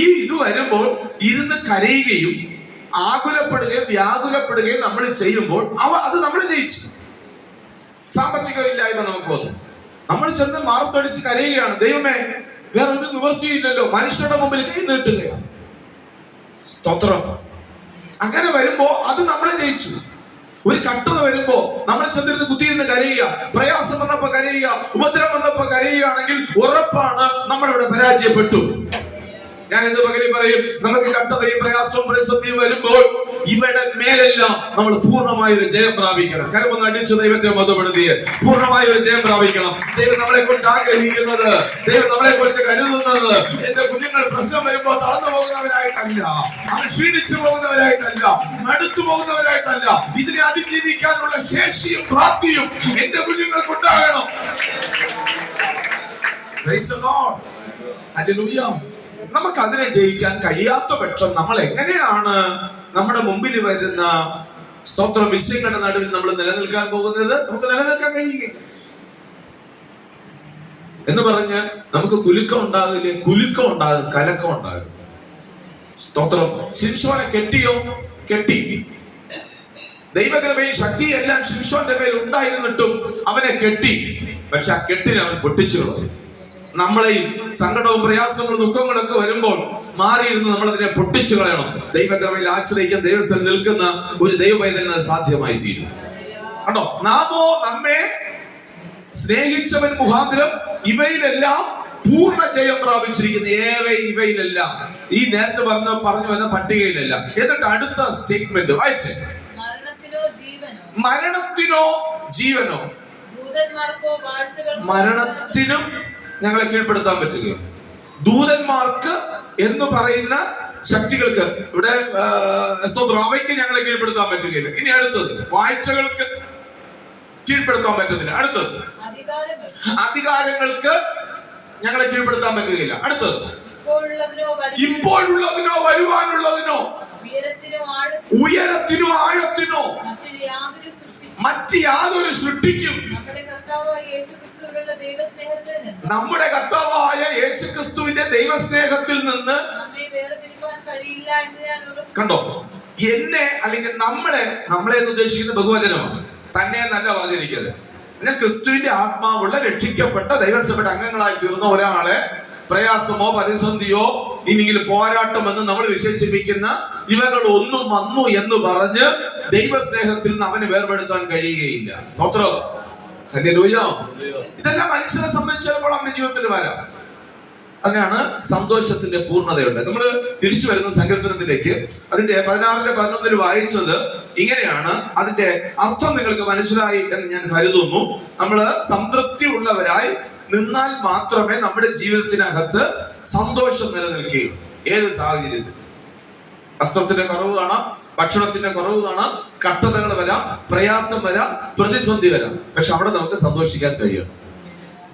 ഇത് വരുമ്പോൾ ഇരുന്ന് കരയുകയും ആകുലപ്പെടുകയും വ്യാകുലപ്പെടുകയും നമ്മൾ ചെയ്യുമ്പോൾ അത് നമ്മൾ ജയിച്ചു. സാമ്പത്തികമില്ലായ്മ നമുക്ക് വന്നു, നമ്മൾ ചെന്ന് മാറത്തൊടിച്ച് കരയുകയാണ്, ദൈവമേ വേറൊരു നിവൃത്തിയില്ലല്ലോ, മനുഷ്യരുടെ മുമ്പിൽ കൈ നീട്ടുകയാണ്. സ്തോത്രം. അങ്ങനെ വരുമ്പോ അത് നമ്മളെ ജയിച്ചു. ഒരു കട്ടത വരുമ്പോ നമ്മൾ ചെന്നിരുന്ന് കുത്തിയിരുന്ന് കരയുക, പ്രയാസം വന്നപ്പോ കരയുക, ഉപദ്രവം വന്നപ്പോ കരയുകയാണെങ്കിൽ ഉറപ്പാണ് നമ്മളിവിടെ പരാജയപ്പെട്ടു. ഞാൻ ഇന്ന് പകരം പറയും, നമുക്ക് കട്ടതയും പ്രയാസവും പ്രതിസന്ധിയും വരുമ്പോൾ ഇവിടെ മേലെല്ലാം നമ്മൾ പൂർണ്ണമായ ഒരു ജയം പ്രാപിക്കണം. കരമൊന്ന് അടിച്ചു ദൈവത്തെ മതപ്പെടുത്തിയ പൂർണ്ണമായ ഒരു ജയം പ്രാപിക്കണം. ദൈവം നമ്മളെ കുറിച്ച് ആഗ്രഹിക്കുന്നത്, ദൈവം നമ്മളെ കുറിച്ച് കരുതുന്നത്, എന്റെ കുഞ്ഞുങ്ങൾ പ്രശ്നം വരുമ്പോൾ തളർന്നു പോകുന്നവരായിട്ടല്ല, അവർ ക്ഷീണിച്ചു പോകുന്നവരായിട്ടല്ല, മടുത്തു പോകുന്നവരായിട്ടല്ല. ഇതിനെ അതിജീവിക്കാനുള്ള ശേഷിയും പ്രാപ്തിയും എന്റെ കുഞ്ഞുങ്ങൾക്ക് ഉണ്ടാകണം. Praise the Lord. Hallelujah. നമുക്ക് അതിനെ ജയിക്കാൻ കഴിയാത്ത പക്ഷം നമ്മൾ എങ്ങനെയാണ് നമ്മുടെ മുമ്പിൽ വരുന്ന സ്തോത്ര വിഷയങ്ങളുടെ നടുവിൽ നമ്മൾ നിലനിൽക്കാൻ പോകുന്നത്? നമുക്ക് നിലനിൽക്കാൻ കഴിയുകയില്ല എന്ന് പറഞ്ഞ് നമുക്ക് കുലുക്കം ഉണ്ടാകില്ലേ? കുലുക്കം ഉണ്ടാകും, കലക്കം ഉണ്ടാകും. സ്തോത്രം. ശിംശോനെ കെട്ടിയോ? കെട്ടി. ദൈവകൃപയും ശക്തിയും എല്ലാം ശിംശോന്റെ മേൽ ഉണ്ടായിരുന്നിട്ടും അവനെ കെട്ടി. പക്ഷെ ആ കെട്ടിനെ അവൻ പൊട്ടിച്ചു കളഞ്ഞു. നമ്മളെയും സങ്കടവും പ്രയാസങ്ങളും ദുഃഖങ്ങളും ഒക്കെ വരുമ്പോൾ മാറിയിരുന്ന് നമ്മൾ അതിനെ പൊട്ടിച്ചു കളയണം. ദൈവകൃപയിൽ ആശ്രയിക്കാൻ ദൈവസ്ഥയിൽ നിൽക്കുന്ന ഒരു ദൈവപൈതലിന് സാധ്യമായി തീരും. കണ്ടോ, നാമോ നമ്മെ സ്നേഹിച്ചവൻ മുഖാന്തരം ഇവയിലെല്ലാം പൂർണ്ണ ജയം പ്രാപിച്ചിരിക്കുന്നു. ഇവയിലെല്ലാം, ഈ നേരത്തെ പറഞ്ഞു വന്ന പട്ടികയിലല്ല. എന്നിട്ട് അടുത്ത സ്റ്റേറ്റ്മെന്റ് വായിച്ചേ. മരണത്തിനോ ജീവനോ, മരണത്തിനും ഞങ്ങളെ കീഴ്പ്പെടുത്താൻ പറ്റുകയോ, ദൂതന്മാർക്ക് എന്ന് പറയുന്ന ശക്തികൾക്ക്, ഇവിടെ അവയ്ക്ക് ഞങ്ങളെ കീഴ്പ്പെടുത്താൻ പറ്റുകയില്ല. ഇനി അടുത്തത്, വാഴ്ചകൾക്ക് കീഴ്പ്പെടുത്താൻ പറ്റുന്നില്ല. അടുത്തത്, അധികാരങ്ങൾക്ക് ഞങ്ങളെ കീഴ്പ്പെടുത്താൻ പറ്റുകയില്ല. അടുത്തത്, ഇപ്പോഴുള്ളതിനോ വരുവാനുള്ളതിനോ, ഉയരത്തിനോ ആഴത്തിനോ, മറ്റ് യാതൊരു സൃഷ്ടിക്കും നമ്മുടെ കർത്താവായ യേശുക്രിസ്തുവിന്റെ ദൈവസ്നേഹത്തിൽ നിന്ന് കണ്ടോ, എന്നെ അല്ലെങ്കിൽ നമ്മളെ എന്ന് ഉദ്ദേശിക്കുന്ന ബഹുവചനമാണ്, തന്നെ നല്ല പറഞ്ഞിരിക്കുന്നത്. ഞാൻ ക്രിസ്തുവിന്റെ ആത്മാവുള്ള രക്ഷിക്കപ്പെട്ട ദൈവസഭയുടെ അംഗങ്ങളായി തീർന്ന ഒരാളെ പ്രയാസമോ പ്രതിസന്ധിയോ ഇല്ലെങ്കിൽ പോരാട്ടമെന്ന് നമ്മൾ വിശേഷിപ്പിക്കുന്ന ഇവകൾ ഒന്നും വന്നു എന്ന് പറഞ്ഞ് ദൈവസ്നേഹത്തിൽ നിന്ന് അവന് വേർപെടുത്താൻ കഴിയുകയില്ല. സ്തോത്രം. ഹല്ലേലൂയ. ഇതെല്ലാം മനുഷ്യനെ സംബന്ധിച്ചിടത്തോളം അവന്റെ ജീവിതത്തിൽ വരാം. അതിനാണ് സന്തോഷത്തിന്റെ പൂർണ്ണതയുണ്ട്. നമ്മൾ തിരിച്ചു വരുന്ന സങ്കീർത്തനത്തിലേക്ക്, അതിന്റെ 16-11 വായിച്ചത് ഇങ്ങനെയാണ്. അതിന്റെ അർത്ഥം നിങ്ങൾക്ക് മനസ്സിലായി എന്ന് ഞാൻ കരുതുന്നു. നമ്മള് സംതൃപ്തി ഉള്ളവരായി നിന്നാൽ മാത്രമേ നമ്മുടെ ജീവിതത്തിനകത്ത് സന്തോഷം നിലനിൽക്കുകയുള്ളൂ. ഏത് സാഹചര്യത്തിൽ വസ്ത്രത്തിന്റെ കുറവ് കാണാം, ഭക്ഷണത്തിന്റെ കുറവ് കാണാം, കട്ടതകൾ വരാം, പ്രയാസം വരാം, പ്രതിസന്ധി വരാം. പക്ഷെ അവിടെ നമുക്ക് സന്തോഷിക്കാൻ കഴിയണം.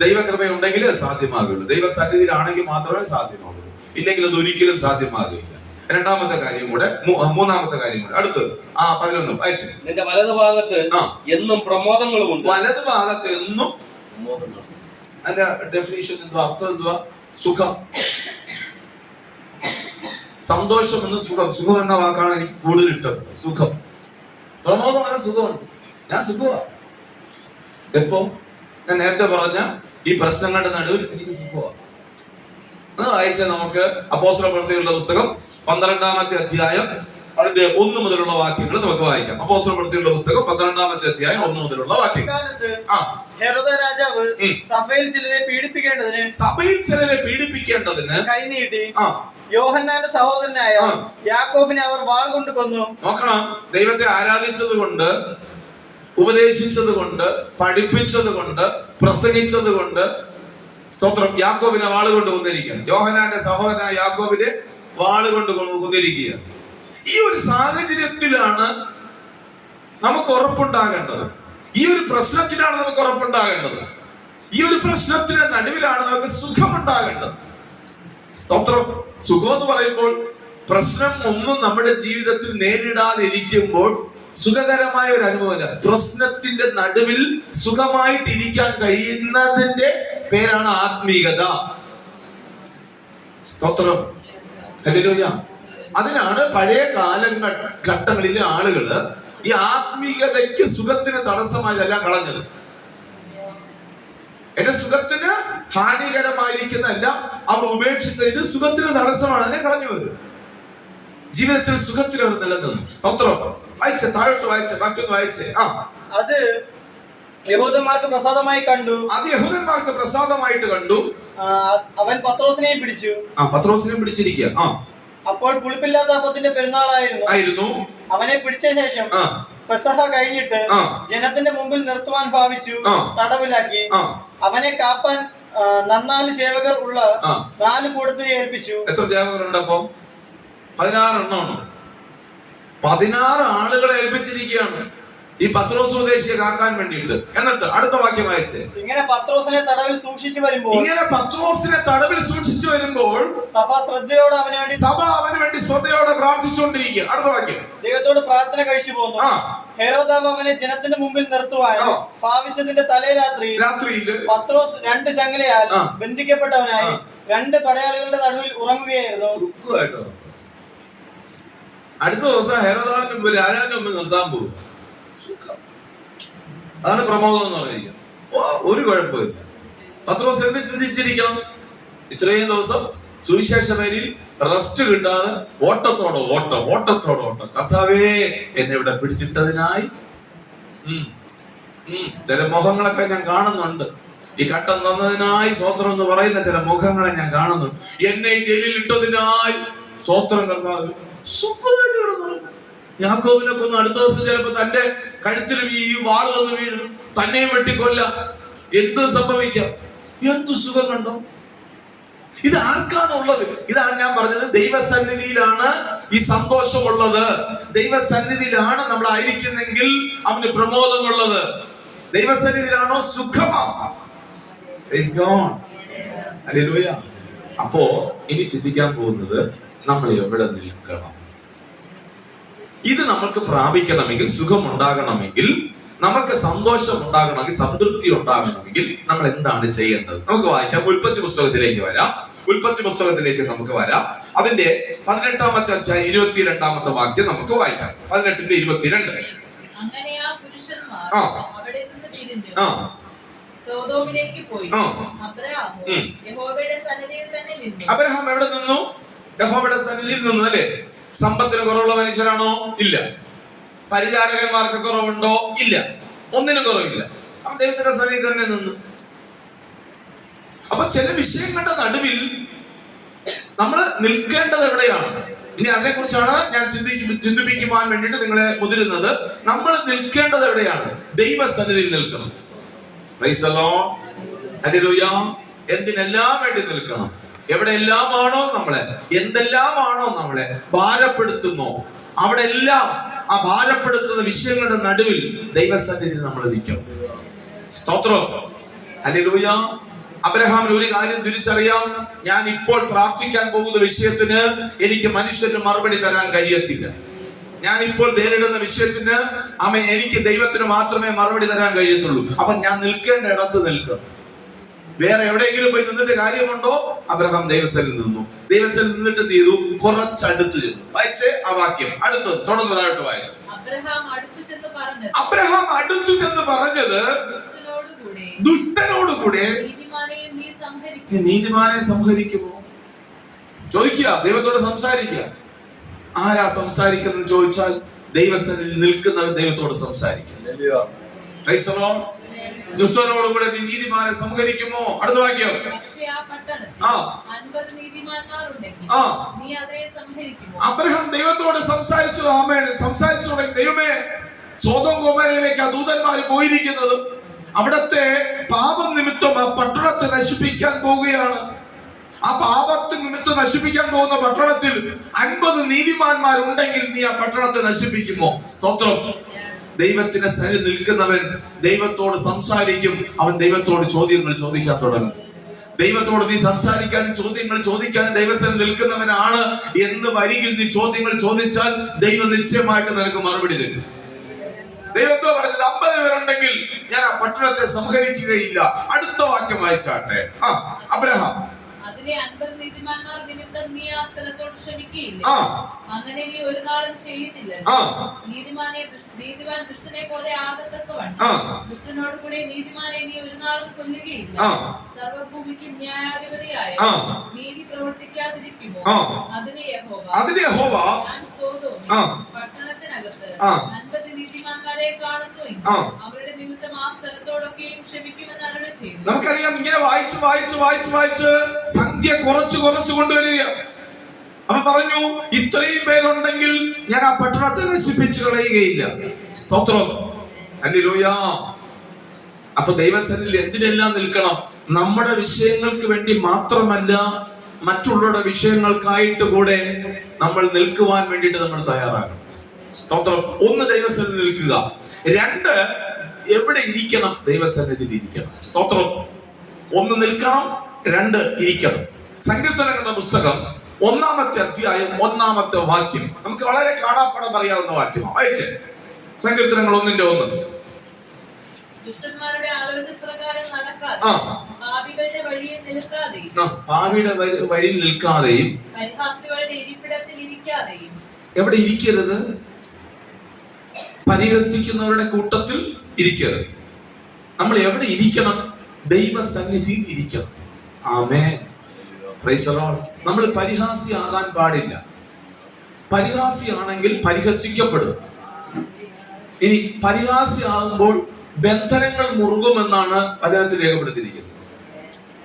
ദൈവകൃപയുണ്ടെങ്കിൽ സാധ്യമാകുള്ളൂ. ദൈവസന്നിധിയിലാണെങ്കിൽ മാത്രമേ സാധ്യമാകുള്ളൂ. ഇല്ലെങ്കിൽ അത് ഒരിക്കലും സാധ്യമാകില്ല. രണ്ടാമത്തെ കാര്യം കൂടെ, മൂന്നാമത്തെ കാര്യം കൂടെ, അടുത്തത് 11 വായിച്ചു. നിന്റെ വലതുഭാഗത്ത് എന്നും പ്രമോദങ്ങളുമുണ്ട്. വലതുഭാഗത്ത് എന്നും, അതിന്റെ ഡെഫിനിഷൻ എന്തുവാ, അർത്ഥം എന്തുവാ? സുഖം. സന്തോഷം എന്ന് സുഖം. സുഖം എന്ന വാക്കാണ് എനിക്ക് കൂടുതൽ ഇഷ്ടം. സുഖം. പ്രമോദമാണ്, സുഖമുണ്ട്. ഞാൻ സുഖമാ. എപ്പോ? ഞാൻ നേരത്തെ പറഞ്ഞ ഈ പ്രശ്നങ്ങളുടെ നടുവിൽ എനിക്ക് സുഖമാണ്. അത് വായിച്ച നമുക്ക് അപ്പോസ്തലപ്രവൃത്തികളുടെ പുസ്തകം 12-ാമത്തെ അധ്യായം അതിന്റെ 1 മുതലുള്ള വാക്യങ്ങൾ നമുക്ക് വായിക്കാം. അപ്പോസ്തലപ്രവൃത്തികളുടെ പുസ്തകം 12-ാമത്തെ അധ്യായം 1 മുതലുള്ള വാക്യങ്ങൾ. ഹെരോദ രാജാവ് സഭയിൽ ചിലരെ പീഡിപ്പിക്കേണ്ടതിന് കൈനീട്ടി യോഹന്നാന്റെ സഹോദരനായ യാക്കോബിനെ അവർ വാൾ കൊണ്ട് കൊന്നു. നോക്കണം, ദൈവത്തെ ആരാധിച്ചത് കൊണ്ട്, ഉപദേശിച്ചത് കൊണ്ട്, പഠിപ്പിച്ചത് കൊണ്ട്, പ്രസംഗിച്ചത് കൊണ്ട്, സ്തോത്രം, യാക്കോബിനെ വാളുകൊണ്ട് കൊന്നിരിക്കുകയാണ്. യോഹന്നാന്റെ സഹോദരനായ യാക്കോബിനെ വാളുകൊണ്ട് കൊന്നിരിക്കുക. ഈ ഒരു സാഹചര്യത്തിലാണ് നമുക്ക് ഉറപ്പുണ്ടാകേണ്ടത്. ഈ ഒരു പ്രശ്നത്തിനാണ് നമുക്ക് ഉറപ്പുണ്ടാകേണ്ടത്. ഈ ഒരു പ്രശ്നത്തിന്റെ നടുവിലാണ് നമുക്ക് സുഖമുണ്ടാകേണ്ടത്. സ്തോത്രം. സുഖം എന്ന് പറയുമ്പോൾ പ്രശ്നം ഒന്നും നമ്മുടെ ജീവിതത്തിൽ നേരിടാതിരിക്കുമ്പോൾ സുഖകരമായ ഒരു അനുഭവമല്ല. പ്രശ്നത്തിന്റെ നടുവിൽ സുഖമായിട്ടിരിക്കാൻ കഴിയുന്നതിന്റെ പേരാണ് ആത്മീകത. സ്തോത്രം. ഹല്ലേലൂയ. അതിനാണ് പഴയ ഘട്ടങ്ങളിലെ ആളുകള് ഈ ആത്മീകതയ്ക്ക് സുഖത്തിന് തടസ്സമായതെല്ലാം കളഞ്ഞത്. എന്റെ സുഖത്തിന് ഹാനികരമായിരിക്കുന്നതല്ല അവർ ഉപേക്ഷിച്ചത്. ഇത് സുഖത്തിന് തടസ്സമാണ്, അതിനെ കളഞ്ഞു വരും. ജീവിതത്തിൽ സുഖത്തിൽ അവർ നിലനിന്നു. സ്തോത്രം. വായിച്ചേ, താഴോട്ട് വായിച്ചേ, മറ്റൊന്ന് വായിച്ചേ. അത് യഹൂദന്മാർക്ക് പ്രസാദമായി കണ്ടു. അത് യഹൂദന്മാർക്ക് പ്രസാദമായിട്ട് കണ്ടു. അവൻ പത്രോസിനെയും പിടിച്ചു. പത്രോസിനെയും പിടിച്ചിരിക്കുക. അപ്പോൾ പുളിപ്പില്ലാത്ത അപ്പത്തിന്റെ പെരുന്നാളായിരുന്നു. അവനെ പിടിച്ച ശേഷം പെസഹ കഴിഞ്ഞിട്ട് ജനത്തിന്റെ മുമ്പിൽ നിർത്തുവാൻ ഭാവിച്ചു. തടവിലാക്കി. അവനെ കാപ്പാൻ 4 സേവകർ ഉള്ള 4 കൂട്ടത്തിനെ ഏൽപ്പിച്ചു. എത്ര സേവകരുണ്ട്? അപ്പൊ 16 എണ്ണമാണ്. 16 ആളുകളെ ഏൽപ്പിച്ചിരിക്കുകയാണ് ഈ പത്രോസ് സ്വദേശിയെ കാക്കാൻ വേണ്ടിയിട്ട്. എന്നിട്ട് അടുത്ത വാക്യം വായിച്ചേ. ഇങ്ങനെ പത്രോസിനെ തടവിൽ സൂക്ഷിച്ചു വരുമ്പോൾ സഭ അവന് വേണ്ടി ശ്രദ്ധയോടെ പ്രാർത്ഥിച്ചുകൊണ്ടിരിക്കുക. അടുത്ത വാക്യം. ദൈവത്തോട് പ്രാർത്ഥന കഴിച്ചു പോന്നു. ഹെരോദാവ് അവനെ ജനത്തിന്റെ മുമ്പിൽ നിർത്തുവാൻ ഭാവിച്ചതിന്റെ തലേരാത്രിയിൽ പത്രോസ് 2 ചങ്ങലയാൽ ബന്ധിക്കപ്പെട്ടവനായി 2 പടയാളികളുടെ നടുവിൽ ഉറങ്ങുകയായിരുന്നു. അടുത്ത ദിവസം ഹെരോദാവിന്റെ മുമ്പ് രാജാവിന്റെ മുമ്പിൽ നിർത്താൻ പോകും. അതാണ് പ്രമോദം എന്ന് പറയുക. ഒരു കുഴപ്പമില്ല. പത്രോസ് എന്ത് ചിന്തിച്ചിരിക്കണം? ഇത്രയും ദിവസം സുവിശേഷ പേരിൽ റെസ്റ്റ് കിട്ടാതെ ഓട്ടത്തോടെ കർത്താവേ എന്നെ ഇവിടെ പിടിച്ചിട്ടതിനായി. ചില മുഖങ്ങളൊക്കെ ഞാൻ കാണുന്നുണ്ട്. ഈ ഘട്ടം തന്നതിനായി സ്വോത്രം എന്ന് പറയുന്ന ചില മുഖങ്ങളെ ഞാൻ കാണുന്നുണ്ട്. എന്നെ ഈ ജയിലിൽ ഇട്ടതിനായി സ്വോത്രം. കർത്താവ് സുഖമായിട്ട് കിടന്നു. യാക്കോബിനൊക്കെ ഒന്ന് അടുത്ത ദിവസം ചിലപ്പോ തന്റെ കഴുത്തിലും ഈ വാൾ വന്ന് വീഴും, തന്നെയും വെട്ടിക്കൊല്ലാം. എന്ത് സംഭവിക്കാം? എന്തു സുഖം കണ്ടോ? ഇത് ആർക്കാണ് ഉള്ളത്? ഇതാണ് ഞാൻ പറഞ്ഞത്. ദൈവസന്നിധിയിലാണ് ഈ സന്തോഷമുള്ളത്. ദൈവസന്നിധിയിലാണ് നമ്മൾ ആയിരിക്കുന്നെങ്കിൽ അവന് പ്രമോദമുള്ളത്. ദൈവസന്നിധിയിലാണോ സുഖമാണ്. അപ്പോ ഇനി ചിന്തിക്കാൻ പോകുന്നത് നമ്മൾ എവിടെ നിൽക്കണം. ഇത് നമുക്ക് പ്രാപിക്കണമെങ്കിൽ, സുഖം ഉണ്ടാകണമെങ്കിൽ, നമുക്ക് സന്തോഷം ഉണ്ടാകണമെങ്കിൽ, സംതൃപ്തി ഉണ്ടാകണമെങ്കിൽ നമ്മൾ എന്താണ് ചെയ്യേണ്ടത്? നമുക്ക് വായിക്കാം. ഉൽപ്പത്തി പുസ്തകത്തിലേക്ക് വരാം. ഉൽപ്പത്തി പുസ്തകത്തിലേക്ക് നമുക്ക് വരാം. അതിന്റെ 18-ാമത്തെ അധ്യായം 22-ാമത്തെ വാക്യം നമുക്ക് വായിക്കാം. 18-ന്റെ 22. അങ്ങനെ ആ പുരുഷന്മാർ അവിടെ നിന്ന് തിരിഞ്ഞു സോദോമിലേക്ക് പോയി. യഹോവയുടെ സന്നിധിയിൽ തന്നെ നിന്നു. അബ്രഹാം എവിടെ നിന്നു? യഹോവയുടെ സന്നിധിയിൽ നിന്നു. അല്ലേ? സമ്പത്തിന് കുറവുള്ള മനുഷ്യരാണോ? ഇല്ല. പരിചാരകന്മാർക്ക് കുറവുണ്ടോ? ഇല്ല. ഒന്നിനും കുറവില്ല. അവൻ ദൈവത്തിന്റെ സന്നിധി തന്നെ നിന്നു. അപ്പൊ ചില വിഷയങ്ങളുടെ നടുവിൽ നമ്മൾ നിൽക്കേണ്ടത് എവിടെയാണ്? ഇനി അതിനെ കുറിച്ചാണ് ഞാൻ ചിന്തിപ്പിക്കുവാൻ വേണ്ടിയിട്ട് നിങ്ങളെ മുതിരുന്നത്. നമ്മൾ നിൽക്കേണ്ടത് എവിടെയാണ്? ദൈവസന്നിധിയിൽ നിൽക്കണം. Price the Lord. ഹല്ലേലൂയ. എന്തിനെല്ലാം വേണ്ടി നിൽക്കണം? എവിടെയെല്ലാമാണോ നമ്മളെ, എന്തെല്ലാമാണോ നമ്മളെ ഭാരപ്പെടുത്തുന്നോ അവിടെ എല്ലാം ആ ഭാരപ്പെടുത്തുന്ന വിഷയങ്ങളുടെ നടുവിൽ ദൈവസന്നിധിയിൽ നമ്മൾ നിൽക്കും. സ്തോത്രം. ഹല്ലേലൂയ. അബ്രഹാമിന് ഒരു കാര്യം തിരിച്ചറിയാം. ഞാൻ ഇപ്പോൾ പ്രാർത്ഥിക്കാൻ പോകുന്ന വിഷയത്തിന് എനിക്ക് മനുഷ്യന് മറുപടി തരാൻ കഴിയത്തില്ല. ഞാൻ ഇപ്പോൾ നേരിടുന്ന വിഷയത്തിന് എനിക്ക് ദൈവത്തിന് മാത്രമേ മറുപടി തരാൻ കഴിയത്തുള്ളൂ. അപ്പൊ ഞാൻ നിൽക്കേണ്ട ഇടത്ത് നിൽക്കും. വേറെ എവിടെയെങ്കിലും പോയി നിന്നിട്ട് കാര്യമുണ്ടോ? അബ്രഹാം ദൈവസ്ഥലിൽ നിന്നു. ദൈവസ്ഥലിൽ നിന്നിട്ട് എന്ത് ചെയ്തു? കുറച്ചടുത്ത് ചെന്നു. വായിച്ചേ ആ വാക്യം. അടുത്തത് തുടർന്നതായിട്ട് വായിച്ചു. അബ്രഹാം അടുത്തു ചെന്ന് പറഞ്ഞത്, ദുഷ്ടനോടുകൂടെ നീ നീതിമാനെ സംഹരിക്കുമോ? ചോദിക്കുക, ദൈവത്തോട് സംസാരിക്കുക. ആരാ സംസാരിക്കുന്നത് ചോദിച്ചാൽ ദൈവസ്ഥനിൽ നിൽക്കുന്നവർ ദൈവത്തോട് സംസാരിക്കും. ദുഷ്ടനോടുകൂടെ നീ നീതിമാനെ സംഹരിക്കുമോ? അടുത്ത വാക്യം. അബ്രഹാം ദൈവത്തോട് സംസാരിച്ചു. ആമേൻ. സംസാരിച്ചു തുടങ്ങി. ദൈവമേ, സോദോം ഗൊമോരയിലേക്ക് ആ ദൂതന്മാർ പോയിരിക്കുന്നത് അവിടത്തെ പാപം നിമിത്തം ആ പട്ടണത്തെ നശിപ്പിക്കാൻ പോവുകയാണ്. ആ പാപത്തിന് നിമിത്തം നശിപ്പിക്കാൻ പോകുന്ന പട്ടണത്തിൽ 50 നീതിമാന്മാരുണ്ടെങ്കിൽ നീ ആ പട്ടണത്തെ നശിപ്പിക്കുമോ? സ്തോത്രം. ദൈവത്തിന്റെ സന്നിധി നിൽക്കുന്നവൻ ദൈവത്തോട് സംസാരിക്കും. അവൻ ദൈവത്തോട് ചോദ്യങ്ങൾ ചോദിക്കാൻ തുടങ്ങും. ദൈവത്തോട് നീ സംസാരിക്കാനും ചോദ്യങ്ങൾ ചോദിക്കാനും ദൈവസന്നിധി നിൽക്കുന്നവനാണ് എന്ന് വരികിൽ നീ ചോദ്യങ്ങൾ ചോദിച്ചാൽ ദൈവം നിശ്ചയമായിട്ട് നിനക്ക് മറുപടി തരും. ദൈവത്തോ പറഞ്ഞത് 50 പേരുണ്ടെങ്കിൽ ഞാൻ ആ പട്ടണത്തെ സംഹരിക്കുകയില്ല. അടുത്ത വാക്യം വായിച്ചാട്ടെ. അബ്രഹാം അതിലെ 50 നീതിമാന്മാർ നിമിത്തം നീ ആ സ്ഥലത്തോട് ക്ഷമിക്കുകയില്ല. അങ്ങനെ നീ ഒരു നാളും ചെയ്യുന്നില്ല. നീതിമാൻ ദുഷ്ടനെ പോലെ ആകത്തക്കവണ്ണം ദുഷ്ടനോട് കൂടെ നീതിമാനെ നീ ഒരു നാളും കൊല്ലുകയില്ല. സർവഭൂമിക്ക് ന്യായാധിപതിയായ നീതി പ്രവർത്തിക്കാതിരിക്കുമോ? അതിന് യഹോവ ഞാൻ സോദോമിൽ പട്ടണത്തിനകത്ത് 50 നീതിമാന്മാരെ കാണുന്നു എങ്കിൽ അവരുടെ നിമിത്തം ആ സ്ഥലത്തോടൊക്കെയും ക്ഷമിക്കുമെന്ന് അരുളി ചെയ്തു. നമുക്കറിയാം, ഇങ്ങനെ വായിച്ച് സംഖ്യ കുറച്ചു കൊണ്ടുവരികയാണ്. അവൻ പറഞ്ഞു, ഇത്രയും പേരുണ്ടെങ്കിൽ ഞാൻ ആ പട്ടണത്തെ നശിപ്പിച്ചു കളയുകയില്ല. സ്തോത്രം, ഹല്ലേലൂയ. അപ്പൊ ദൈവസന്നിധിയിൽ എന്തിനെല്ലാം നിൽക്കണം? നമ്മുടെ വിഷയങ്ങൾക്ക് വേണ്ടി മാത്രമല്ല, മറ്റുള്ളവരുടെ വിഷയങ്ങൾക്കായിട്ട് കൂടെ നമ്മൾ നിൽക്കുവാൻ വേണ്ടിയിട്ട് നമ്മൾ തയ്യാറാകണം. സ്തോത്രം. ഒന്ന്, ദൈവസന്നിധിയിൽ നിൽക്കുക. 2, എവിടെ ഇരിക്കണം? ദൈവസന്നിധിയിൽ ഇരിക്കണം. സ്തോത്രം. 1 നിൽക്കണം, 2 ഇരിക്കണം. സങ്കീർത്തനങ്ങളുടെ പുസ്തകം 1-ാമത്തെ അധ്യായം 1-ാമത്തെ വാക്യം നമുക്ക് വളരെ കാണാപ്പാടം അറിയാവുന്ന വാക്യമാണ്. വായിച്ചേ. സങ്കീർത്തനങ്ങൾ 1:1. ദുഷ്ടന്മാരുടെ ആലോചനപ്രകാരം നടക്കാതെ പാപികളുടെ വഴിയിൽ നിൽക്കാതെയും പാപിയുടെ വഴിയിൽ നിൽക്കാതെയും പരിഹാസികളുടെ ഇരിപ്പിടത്തിൽ ഇരിക്കാതെയും. എവിടെ ഇരിക്കരുത്? പരിഹസിക്കുന്നവരുടെ കൂട്ടത്തിൽ ഇരിക്കരുത്. നമ്മൾ എവിടെ ഇരിക്കണം? ദൈവസന്നിധിയിൽ ഇരിക്കണം. ആമേൻ. Praise the Lord. നമ്മൾ പരിഹാസിയാകാൻ പാടില്ല. പരിഹാസിയാണെങ്കിൽ പരിഹസിക്കപ്പെടും. ഇനി പരിഹാസിയാകുമ്പോൾ ബന്ധനങ്ങൾ മുറുകുമെന്നാണ് വചനത്തിൽ രേഖപ്പെടുത്തിയിരിക്കുന്നത്.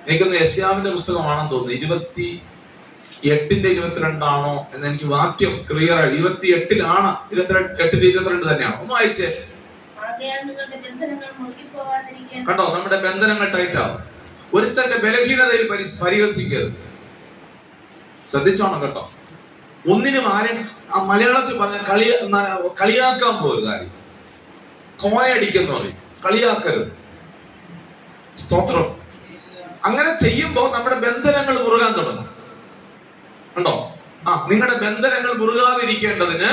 എനിക്കൊന്ന് യെശയ്യാവിന്റെ പുസ്തകമാണെന്ന് തോന്നുന്നു, 28:22 എന്ന് എനിക്ക് വാക്യം ക്ലിയർ ആയി. 28-ലാണ്, 28-22 തന്നെയാണ്. ഒന്ന് വായിച്ചേ. കണ്ടോ, നമ്മുടെ ബന്ധനങ്ങൾ ടൈറ്റാവും. ഒരുത്തന്റെ ബലഹീനതയിൽ പരിഹസിക്കരുത്. ശ്രദ്ധിച്ചോണം കേട്ടോ. ഒന്നിനും ആരും മലയാളത്തിൽ പറഞ്ഞ കളിയാക്കാൻ പോലും കാര്യം, കോയടിക്കുന്ന പറയും, കളിയാക്കരുത്. സ്തോത്രം. അങ്ങനെ ചെയ്യുമ്പോൾ നമ്മുടെ ബന്ധനങ്ങൾ മുറുകാൻ തുടങ്ങും. കണ്ടോ? നിങ്ങളുടെ ബന്ധനങ്ങൾ മുറുകാതിരിക്കേണ്ടതിന്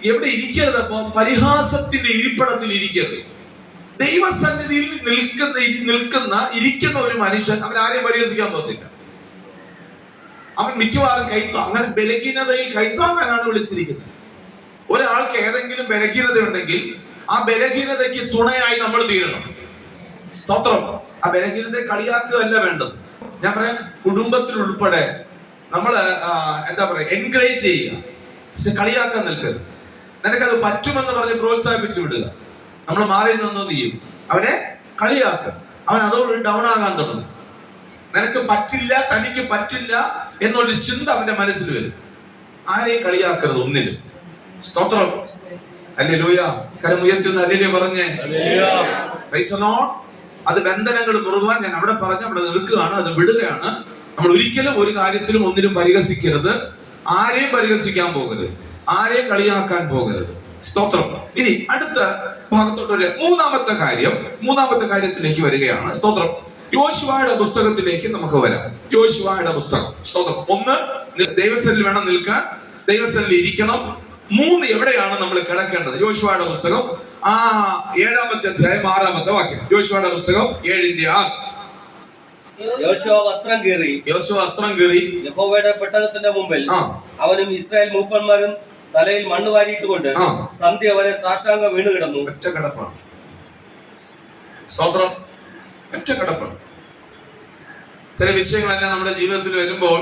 എവിടെ ഇരിക്കരുത്? അപ്പോ പരിഹാസത്തിന്റെ ഇരിപ്പിടത്തിൽ ഇരിക്കരുത്. ദൈവസന്നിധിയിൽ ഇരിക്കുന്ന ഒരു മനുഷ്യൻ അവൻ ആരെയും പരിഹസിക്കാൻ പോകത്തില്ല. അവൻ മിക്കവാറും അങ്ങനെ ബലഹീനതയിൽ കൈത്താങ്ങാനാണ് വിളിച്ചിരിക്കുന്നത്. ഒരാൾക്ക് ഏതെങ്കിലും ബലഹീനത ഉണ്ടെങ്കിൽ ആ ബലഹീനതയ്ക്ക് തുണയായി നമ്മൾ തീരണം. സ്തോത്രം. ആ ബലഹീനതയെ കളിയാക്കുകയല്ല വേണ്ടത്. ഞാൻ പറയാം, കുടുംബത്തിൽ ഉൾപ്പെടെ നമ്മള് എൻകറേജ് ചെയ്യുക, പക്ഷെ കളിയാക്കാൻ നിൽക്കരുത്. നിനക്കത് പറ്റുമെന്ന് പറഞ്ഞ് പ്രോത്സാഹിപ്പിച്ചു വിടുക. നമ്മൾ മാറി നിന്നോ ചെയ്യും, അവനെ കളിയാക്കുക. അവൻ അതോട് ഡൗൺ ആകാൻ തുടങ്ങും. നിനക്ക് പറ്റില്ല, തനിക്ക് പറ്റില്ല എന്നൊരു ചിന്ത അവന്റെ മനസ്സിൽ വരും. ആരെയും കളിയാക്കരുത് ഒന്നിലും. സ്തോത്രം. ഹല്ലേലൂയ. കരമുയർത്തി ഒന്ന് ഹല്ലേലൂയ പറഞ്ഞേ. Price the Lord. അത് ബന്ധനങ്ങൾ മുറുകുവാൻ ഞാൻ അവിടെ നിൽക്കുകയാണ്, അത് വിടുകയാണ്. നമ്മൾ ഒരിക്കലും ഒരു കാര്യത്തിലും ഒന്നിനും പരിഹസിക്കരുത്. ആരെയും പരിഹസിക്കാൻ പോകരുത്, ആരെയും കളിയാക്കാൻ പോകരുത്. സ്തോത്രം. ഇനി അടുത്ത ഭാഗത്തോട്ട് മൂന്നാമത്തെ കാര്യത്തിലേക്ക് വരികയാണ്. സ്തോത്രം. യോശുവയുടെ പുസ്തകത്തിലേക്ക് നമുക്ക് വരാം. യോശുവയുടെ പുസ്തകം. സ്തോത്രം. 1, ദൈവസന്നിധിയിൽ വേണം നിൽക്കാൻ, ദൈവസന്നിധിയിൽ ഇരിക്കണം. 3, എവിടെയാണ് നമ്മൾ കിടക്കേണ്ടത്? യോശുവയുടെ പുസ്തകം 7-ാമത്തെ അധ്യായം 6-ാമത്തെ വാക്യം. യോശുവയുടെ പുസ്തകം 7:6. യോശുവ വസ്ത്രം കീറി യഹോവയുടെ പെട്ടകത്തിന്റെ മുമ്പിൽ അവനും ഇസ്രായേൽ മൂപ്പന്മാരും തലയിൽ മണ്ണ് വാരിയിട്ടുകൊണ്ട് സന്ധ്യ വരെ സാഷ്ടാംഗം വീണ് കിടന്നു. ഒറ്റ കിടപ്പാണ്. സ്തോത്രം. ഒറ്റ കിടപ്പാണ്. ചില വിഷയങ്ങളെല്ലാം നമ്മുടെ ജീവിതത്തിൽ വരുമ്പോൾ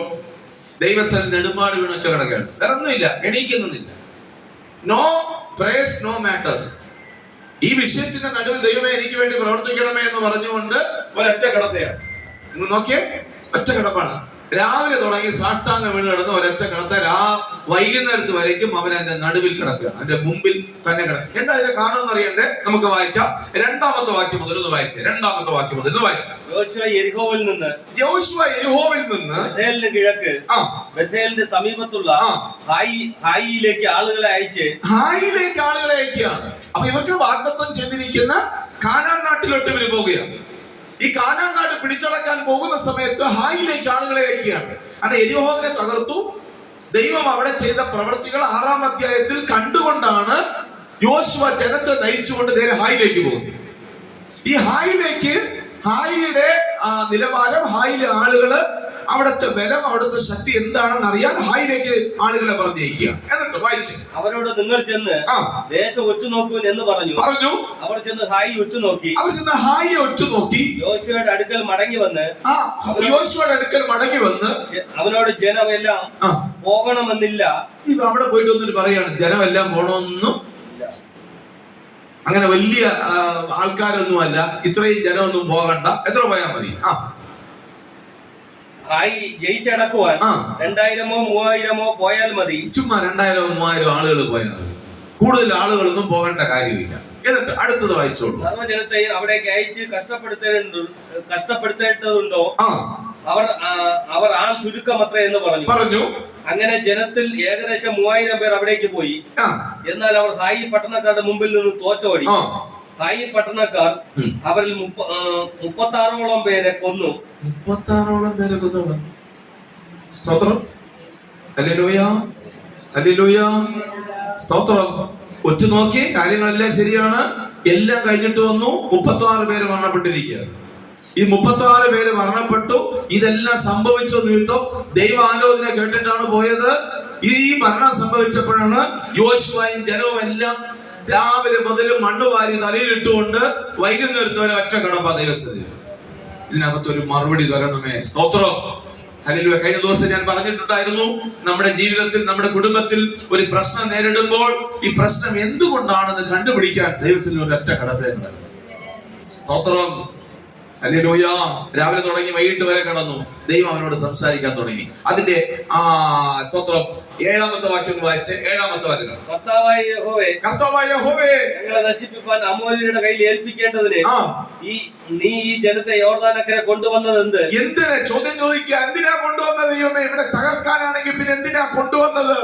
ദൈവസന്നിധി നെടുമ്പാട് വീണ് ഒറ്റ കിടക്കുകയാണ്. വേറൊന്നുമില്ല, എണീക്കുന്നില്ല. No praise, no matters. ഈ വിഷയത്തിന്റെ നടുവിൽ ദൈവമേ എനിക്ക് വേണ്ടി പ്രവർത്തിക്കണമേ എന്ന് പറഞ്ഞുകൊണ്ട് ഒരൊറ്റ കിടത്തയാണ്. നിങ്ങൾ നോക്കിയേ, ഒറ്റ കിടപ്പാണ്. രാവിലെ തുടങ്ങി സാഷ്ടാംഗം വീണ് കിടന്ന് ഒരൊറ്റ കിടത്ത വൈകുന്നേരത്ത് വരയ്ക്കും അവൻ അതിന്റെ നടുവിൽ കിടക്കുകയാണ്, അതിന്റെ മുമ്പിൽ തന്നെ കിടക്കുക. എന്താ ഇതിന്റെ കാരണം എന്ന് അറിയണ്ടേ? നമുക്ക് വായിക്കാം. രണ്ടാമത്തെ വാക്യം മുതൽ ഒന്ന് വായിച്ചു. യോശുവ യെരിഹോവിൽ നിന്ന് ബേഥേലിന് കിഴക്ക് ബേഥേലിന്റെ സമീപത്തുള്ള ഹായിയിലേക്ക് ആളുകളെ അയക്കുകയാണ്. അപ്പൊ ഇവർക്ക് വാഗ്ദത്തം ചെയ്തിരിക്കുന്ന കാനാൻ നാട്ടിലോട്ട് ഇവര് പോവുകയാണ്. ഈ കാനാൻ നാട് പിടിച്ചടക്കാൻ പോകുന്ന സമയത്ത് ഹായിലേക്ക് ആളുകളെ അയക്കുകയാണ്. കാരണം യെരിഹോവിനെ തകർത്തു. ദൈവം അവിടെ ചെയ്ത പ്രവൃത്തികൾ 6-ാം അധ്യായത്തിൽ കണ്ടുകൊണ്ടാണ് യോശുവ ജനത്തെ നയിച്ചുകൊണ്ട് നേരെ ഹായിലേക്ക് പോകുന്നത്. ഈ ഹായിയുടെ നിലവാരം, ഹായിലെ ആളുകള്, അവിടുത്തെ ബലം, അവിടുത്തെ ശക്തി എന്താണെന്ന് അറിയാൻ ഹായിലേക്ക് ആളുകളെ പറഞ്ഞിരിക്കുക. എന്നിട്ട് വായിച്ചു. അവരോട് നിങ്ങൾ ചെന്ന് ദേശം ഒറ്റുനോക്കുവൻ എന്ന് പറഞ്ഞു. അവർ ചെന്ന് ഹായി ഒറ്റുനോക്കി. യോശുവയുടെ അടുക്കൽ മടങ്ങി വന്ന് അവനോട് ജനമെല്ലാം പോകണമെന്നില്ല. അവിടെ പോയിട്ട് ഒന്നിട്ട് പറയാണ്, ജനമെല്ലാം പോകണമെന്നും അങ്ങനെ വലിയ ആൾക്കാരൊന്നുമല്ല, ഇത്രയും ജനമൊന്നും പോകണ്ട, എത്ര പോയാൽ മതി. ഹായി ജയിച്ചടക്കുവാൻ 2000-ഓ 3000-ഓ പോയാൽ മതി. ചുമ്മാ 2000-3000 ആളുകൾ പോയാൽ മതി, കൂടുതൽ ആളുകളൊന്നും പോകേണ്ട കാര്യമില്ല. എന്നിട്ട് അടുത്തത് വായിച്ചോളൂ. സർവ്വജനത്തെയും അവിടേക്ക് അയച്ച് കഷ്ടപ്പെടുത്തേണ്ടതുണ്ടോ? അവർ ആൾ ചുരുക്കമത്ര എന്ന് പറഞ്ഞു. അങ്ങനെ ജനത്തിൽ ഏകദേശം 3000 പേർ അവിടേക്ക് പോയി. എന്നാൽ അവർ ഹായി പട്ടണക്കാരുടെ മുമ്പിൽ നിന്ന് തോറ്റോടി. ഹായി പട്ടണക്കാർ അവരിൽ 36ഓളം പേരെ കൊന്നു. 36ഓളം പേരെ കൊന്നു. സ്തോത്രം, ഹല്ലേലൂയ, ഹല്ലേലൂയ, സ്തോത്രം. ഒറ്റുനോക്കി കാര്യങ്ങളെല്ലാം ശരിയാണ്, എല്ലാം കഴിഞ്ഞിട്ട് വന്നു. 36 പേര് മരണപ്പെട്ടിരിക്കുകയാണ്. ഈ 36 പേര് മരണപ്പെട്ടു. ഇതെല്ലാം സംഭവിച്ച നിമിത്തം ദൈവാലോചന കേട്ടിട്ടാണ് പോയത്. ഈ മരണം സംഭവിച്ചപ്പോഴാണ് യോശുവയും ജനവും എല്ലാം രാവിലെ മുതൽ മണ്ണ് വാരി തലയിലിട്ടുകൊണ്ട് വൈകുന്നേരത്ത് വരെ ഒറ്റ കടപ്പ ദൈവസ്ഥിതി. ഇതിനകത്തൊരു മറുപടി തരണമേ. സ്തോത്രം, ഹല്ലേലൂയ. കഴിഞ്ഞ ദിവസം ഞാൻ പറഞ്ഞിട്ടുണ്ടായിരുന്നു, നമ്മുടെ ജീവിതത്തിൽ, നമ്മുടെ കുടുംബത്തിൽ ഒരു പ്രശ്നം നേരിടുമ്പോൾ ഈ പ്രശ്നം എന്തുകൊണ്ടാണെന്ന് കണ്ടുപിടിക്കാൻ ദൈവസ്ഥിതി ഒരൊറ്റ കടപ്പയുണ്ട്. സ്തോത്രം, ഹല്ലേലൂയ. രാവിലെ തുടങ്ങി വൈകിട്ട് വരെ കടന്നു. ദൈവം അവനോട് സംസാരിക്കാൻ തുടങ്ങി. അതിന്റെ സ്തോത്രം 7-ാമത്തെ വാക്യം വായിച്ച്. 7-ാമത്തെ വാക്യം. കർത്താവായ യഹോവേ, ഞങ്ങളെ നശിപ്പിപ്പാൻ അമോര്യരുടെ കയ്യിൽ ഏൽപ്പിക്കേണ്ടതിന് നീ ഈ ജനത്തെ യോർദാനക്കരെ കൊണ്ടുവന്നത് എന്തിനാ? ചോദ്യം ചോദിക്കുക. എന്തിനാ കൊണ്ടുവന്നത്? ദൈവമേ, ഇവിടെ തകർക്കാനാണെങ്കിൽ പിന്നെ എന്തിനാ കൊണ്ടുവന്നത്?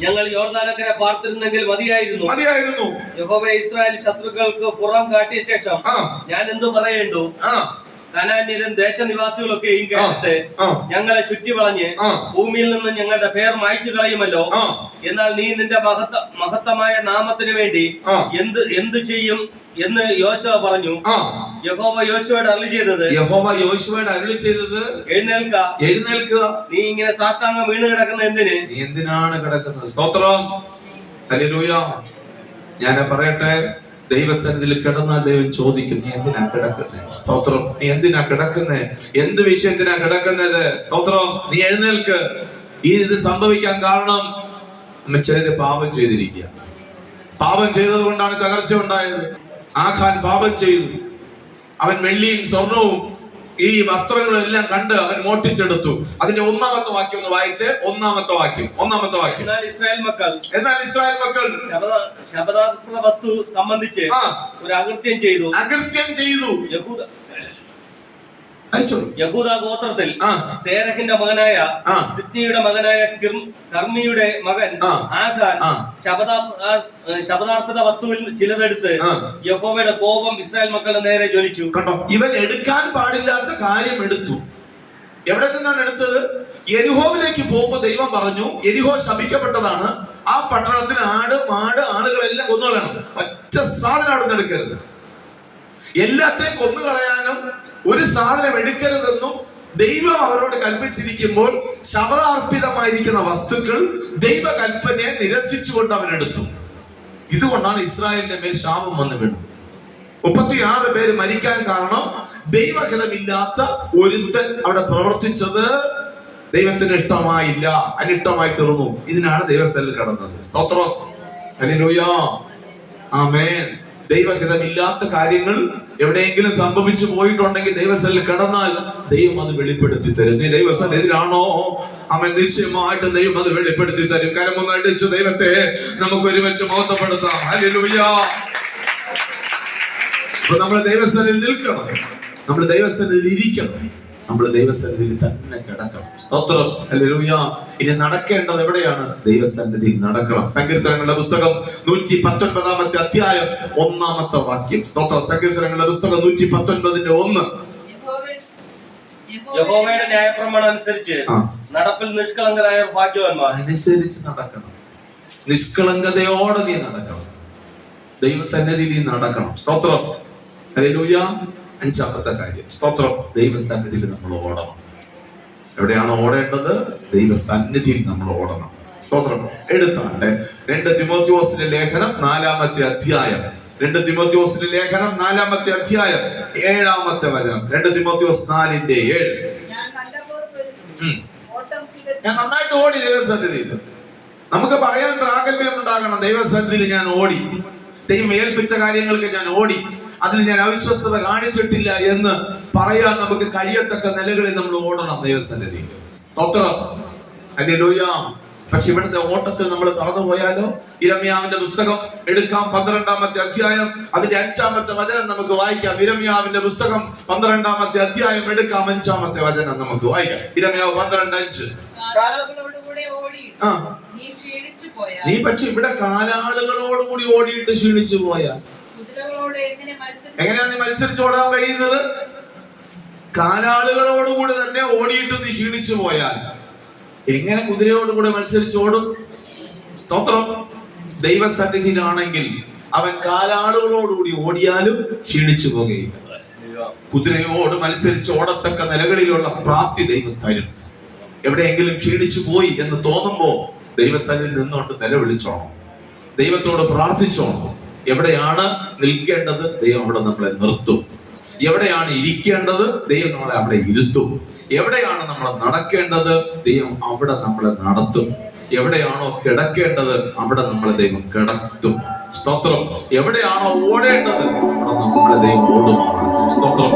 ഞങ്ങൾ യോർദാനക്കരെ പാർത്തിരുന്നെങ്കിൽ മതിയായിരുന്നു. യഹോവ ഇസ്രായേൽ ശത്രുക്കൾക്ക് പുറം കാട്ടിയ ശേഷം ഞാൻ എന്തു പറയേണ്ടു? കനാന്യരും ദേശനിവാസികളൊക്കെയും കേട്ടിട്ട് ഞങ്ങളെ ചുറ്റിവളഞ്ഞ് ഭൂമിയിൽ നിന്ന് ഞങ്ങളുടെ പേർ മായ്ച്ചു കളയുമല്ലോ. എന്നാൽ നീ നിന്റെ മഹത്തമായ നാമത്തിന് വേണ്ടി എന്ത് ചെയ്യും എന്ന് യോശുവ പറഞ്ഞു. യഹോവ യോശുവയോട് അരുളി ചെയ്തത് എഴുന്നേൽക്കുക, നീ ഇങ്ങനെ സാഷ്ടാംഗം വീണ് കിടക്കുന്ന എന്തിന്? നീ എന്തിനാണ് കിടക്കുന്നത്? സ്തോത്രം, ഹല്ലേലൂയ. ഞാൻ പറയട്ടെ, ദൈവസ്ഥാനത്തിൽ കിടന്നാൽ ദൈവം ചോദിക്കും, നീ എന്തിനാ കിടക്കുന്നത്? സ്തോത്രം, നീ എന്തിനാ കിടക്കുന്നത്? എന്ത് വിഷയത്തിനാ കിടക്കുന്നത്? സ്തോത്രം, നീ എഴുന്നേൽക്ക്. ഇത് സംഭവിക്കാൻ കാരണം ചിലര് പാപം ചെയ്തിരിക്കുക. പാപം ചെയ്തത് കൊണ്ടാണ് തകർച്ച ഉണ്ടായത്. ആഖാൻ പാപം ചെയ്തു. അവൻ വെള്ളിയും സ്വർണവും ഈ വസ്ത്രങ്ങളും എല്ലാം കണ്ട് അവൻ മോഷ്ടിച്ചെടുത്തു. അതിന്റെ 1-ാമത്തെ വാക്യം ഒന്ന് വായിച്ച്. 1-ാമത്തെ വാക്യം. എന്നാൽ ഇസ്രായേൽ മക്കൾ ശപഥാർപ്പണ വസ്തു സംബന്ധിച്ച് ഒരു അകൃത്യം ചെയ്തു. യഹൂദ ഗോത്രത്തിൽ സേരഹിന്റെ മകനായ സിദ്നിയുടെ മകനായ കർമ്മിയുടെ മകൻ ആഖാൻ ശപഥാർപ്പിത വസ്തുവിൽ ചിലതെടുത്ത് യഹോവയുടെ കോപം ഇസ്രായേൽ മക്കളുടെ നേരെ ജ്വലിച്ചു. കണ്ടോ, ഇവൻ എടുക്കാൻ പാടില്ലാത്ത കാര്യം എടുത്തു. എവിടെ നിന്നാണ് എടുത്തത്? യെരിഹോവിലേക്ക് പോകുമ്പോ ദൈവം പറഞ്ഞു, യെരിഹോ ശപിക്കപ്പെട്ടതാണ്, ആ പട്ടണത്തിന് ആട് മാട് ആളുകളെല്ലാം കൊന്നുകളയണം, ഒറ്റ സാധനം അവിടെ നിന്ന് എടുക്കരുത്. എല്ലാത്തെയും കൊന്നുകളയാനും ഒരു സാധനം എടുക്കരുതെന്നും ദൈവം അവരോട് കൽപ്പിച്ചിരിക്കുമ്പോൾ ശപഥാർപ്പിതമായിരിക്കുന്ന വസ്തുക്കൾ ദൈവകൽപ്പനയെ നിരസിച്ചുകൊണ്ട് അവൻ എടുത്തു. ഇതുകൊണ്ടാണ് ഇസ്രായേലിന്റെ മേൽ ശാപം വന്നു വീണത്. 36 പേര് മരിക്കാൻ കാരണം ദൈവഹിതമില്ലാത്ത ഒരുത്തൻ അവിടെ പ്രവർത്തിച്ചത് ദൈവത്തിന് ഇഷ്ടമായില്ല, അനിഷ്ടമായി തീർന്നു. ഇതിനാണ് ദൈവസ്ഥലിൽ കടന്നത്. സ്തോത്രം, ഹല്ലേലൂയ, ആമേൻ. ദൈവഹിതമില്ലാത്ത കാര്യങ്ങൾ എവിടെയെങ്കിലും സംഭവിച്ചു പോയിട്ടുണ്ടെങ്കിൽ ദൈവസന്നിധിയിൽ കിടന്നാൽ ദൈവം അത് വെളിപ്പെടുത്തി തരും. നീ ദൈവസന്നിധിയിലാണോ? അവൻ നിശ്ചയമായിട്ട് ദൈവം അത് വെളിപ്പെടുത്തി തരും. കരമൊന്നടിച്ചു ദൈവത്തെ നമുക്ക് ഒരുമിച്ച് മഹത്വപ്പെടുത്താം. ഹല്ലേലൂയ. അപ്പൊ നമ്മൾ ദൈവസന്നിധിയിൽ നിൽക്കണം, നമ്മൾ ദൈവസന്നിധിയിൽ ഇരിക്കണം, നമ്മൾ ദൈവസന്നിധിയിൽ തന്നെ കിടക്കണം. സ്തോത്രം. ഹല്ലേലൂയ. ഇനി നടക്കേണ്ടത് എവിടെയാണ്? ദൈവസന്നിധിയിൽ നടക്കണം. സങ്കീർത്തനങ്ങളുടെ പുസ്തകം 119 അധ്യായം 1 വാക്യം. സ്തോത്രം. സങ്കീർത്തനങ്ങളുടെ പുസ്തകം 119:1. യഹോവയുടെ ന്യായപ്രമാണം അനുസരിച്ച് നടപ്പിൽ നിഷ്കളങ്കരായ ഭാഗ്യവാന്മാർ. അനുസരിച്ച് നടക്കണം, നിഷ്കളങ്കതയോടെ നീ നടക്കണം, ദൈവസന്നിധിയിൽ നടക്കണം. സ്തോത്രം. ഹല്ലേലൂയ. 5ാമത്തെ കാര്യം, സ്തോത്രം, ദൈവസന്നിധിയിൽ നമ്മൾ ഓടണം. എവിടെയാണ് ഓടേണ്ടത്? ദൈവസന്നിധിയിൽ നമ്മൾ ഓടണം. സ്തോത്രം. എടുത്താണ്ട് 2 തിമോഥെയോസിന്റെ ലേഖനം 4-ാമത്തെ അധ്യായം, 2 തിമോഥെയോസിന്റെ ലേഖനം 4-ാമത്തെ അധ്യായം 7-ാമത്തെ വചനം. 2 തിമോഥെയോസ് 4:7. ഞാൻ നന്നായിട്ട് ഓടി ദൈവസന്നിധിയിൽ. നമുക്ക് പറയാൻ പ്രാഗൽഭ്യം ഉണ്ടാകണം. ദൈവസന്നിധിയിൽ ഞാൻ ഓടി, ദൈവം ഏൽപ്പിച്ച കാര്യങ്ങൾക്ക് ഞാൻ ഓടി, അതിൽ ഞാൻ അവിശ്വസ്തത കാണിച്ചിട്ടില്ല എന്ന് പറയാൻ നമുക്ക് കഴിയത്തക്ക നിലകളിൽ നമ്മൾ ഓടണം ദൈവസന്നിധിയിൽ. സ്തോത്രം. ഹല്ലേലൂയ. പക്ഷെ ഇവിടുത്തെ ഓട്ടത്തിൽ നമ്മൾ തളർന്നു പോയാലോ? യിരെമ്യാവിന്റെ പുസ്തകം എടുക്കാം, 12-ാമത്തെ അധ്യായം, അതിന്റെ 5-ാമത്തെ വചനം നമുക്ക് വായിക്കാം. യിരെമ്യാവിന്റെ പുസ്തകം 12-ാമത്തെ അധ്യായം എടുക്കാം, 5-ാമത്തെ വചനം നമുക്ക് വായിക്കാം. യിരെമ്യാവ് 12:5. നീ പക്ഷെ ഇവിടെ കാലാളുകളോടുകൂടി ഓടിയിട്ട് ക്ഷീണിച്ചു പോയാ എങ്ങനെയാ നീ മത്സരിച്ച് ഓടാൻ കഴിയുന്നത്? കാലാളുകളോടുകൂടി തന്നെ ഓടിയിട്ട് നീ ക്ഷീണിച്ചു പോയാൽ എങ്ങനെ കുതിരയോടുകൂടി മത്സരിച്ച് ഓടും? സ്തോത്രം. ദൈവസന്നിധിയിലാണെങ്കിൽ അവൻ കാലാളുകളോടുകൂടി ഓടിയാലും ക്ഷീണിച്ചു പോകുകയില്ല. കുതിരയോട് മത്സരിച്ച് ഓടത്തക്ക നിലകളിലുള്ള പ്രാപ്തി ദൈവം തരും. എവിടെയെങ്കിലും ക്ഷീണിച്ചു പോയി എന്ന് തോന്നുമ്പോ ദൈവസന്നിധിയിൽ നിന്നോട്ട് നിലവിളിച്ചോണം, ദൈവത്തോട് പ്രാർത്ഥിച്ചോണം. എവിടെയാണ് നിൽക്കേണ്ടത്? ദൈവം അവിടെ നമ്മളെ നിർത്തും. എവിടെയാണ് ഇരിക്കേണ്ടത്? ദൈവം നമ്മളെ അവിടെ ഇരുത്തും. എവിടെയാണ് നമ്മൾ നടക്കേണ്ടത്? ദൈവം അവിടെ നമ്മളെ നടത്തും. എവിടെയാണോ കിടക്കേണ്ടത് അവിടെ നമ്മളെ ദൈവം കിടത്തും. സ്തോത്രം. എവിടെയാണോ ഓടേണ്ടത് അവിടെ നമ്മളെ ദൈവം ഓടുമാറാക്കും. സ്തോത്രം.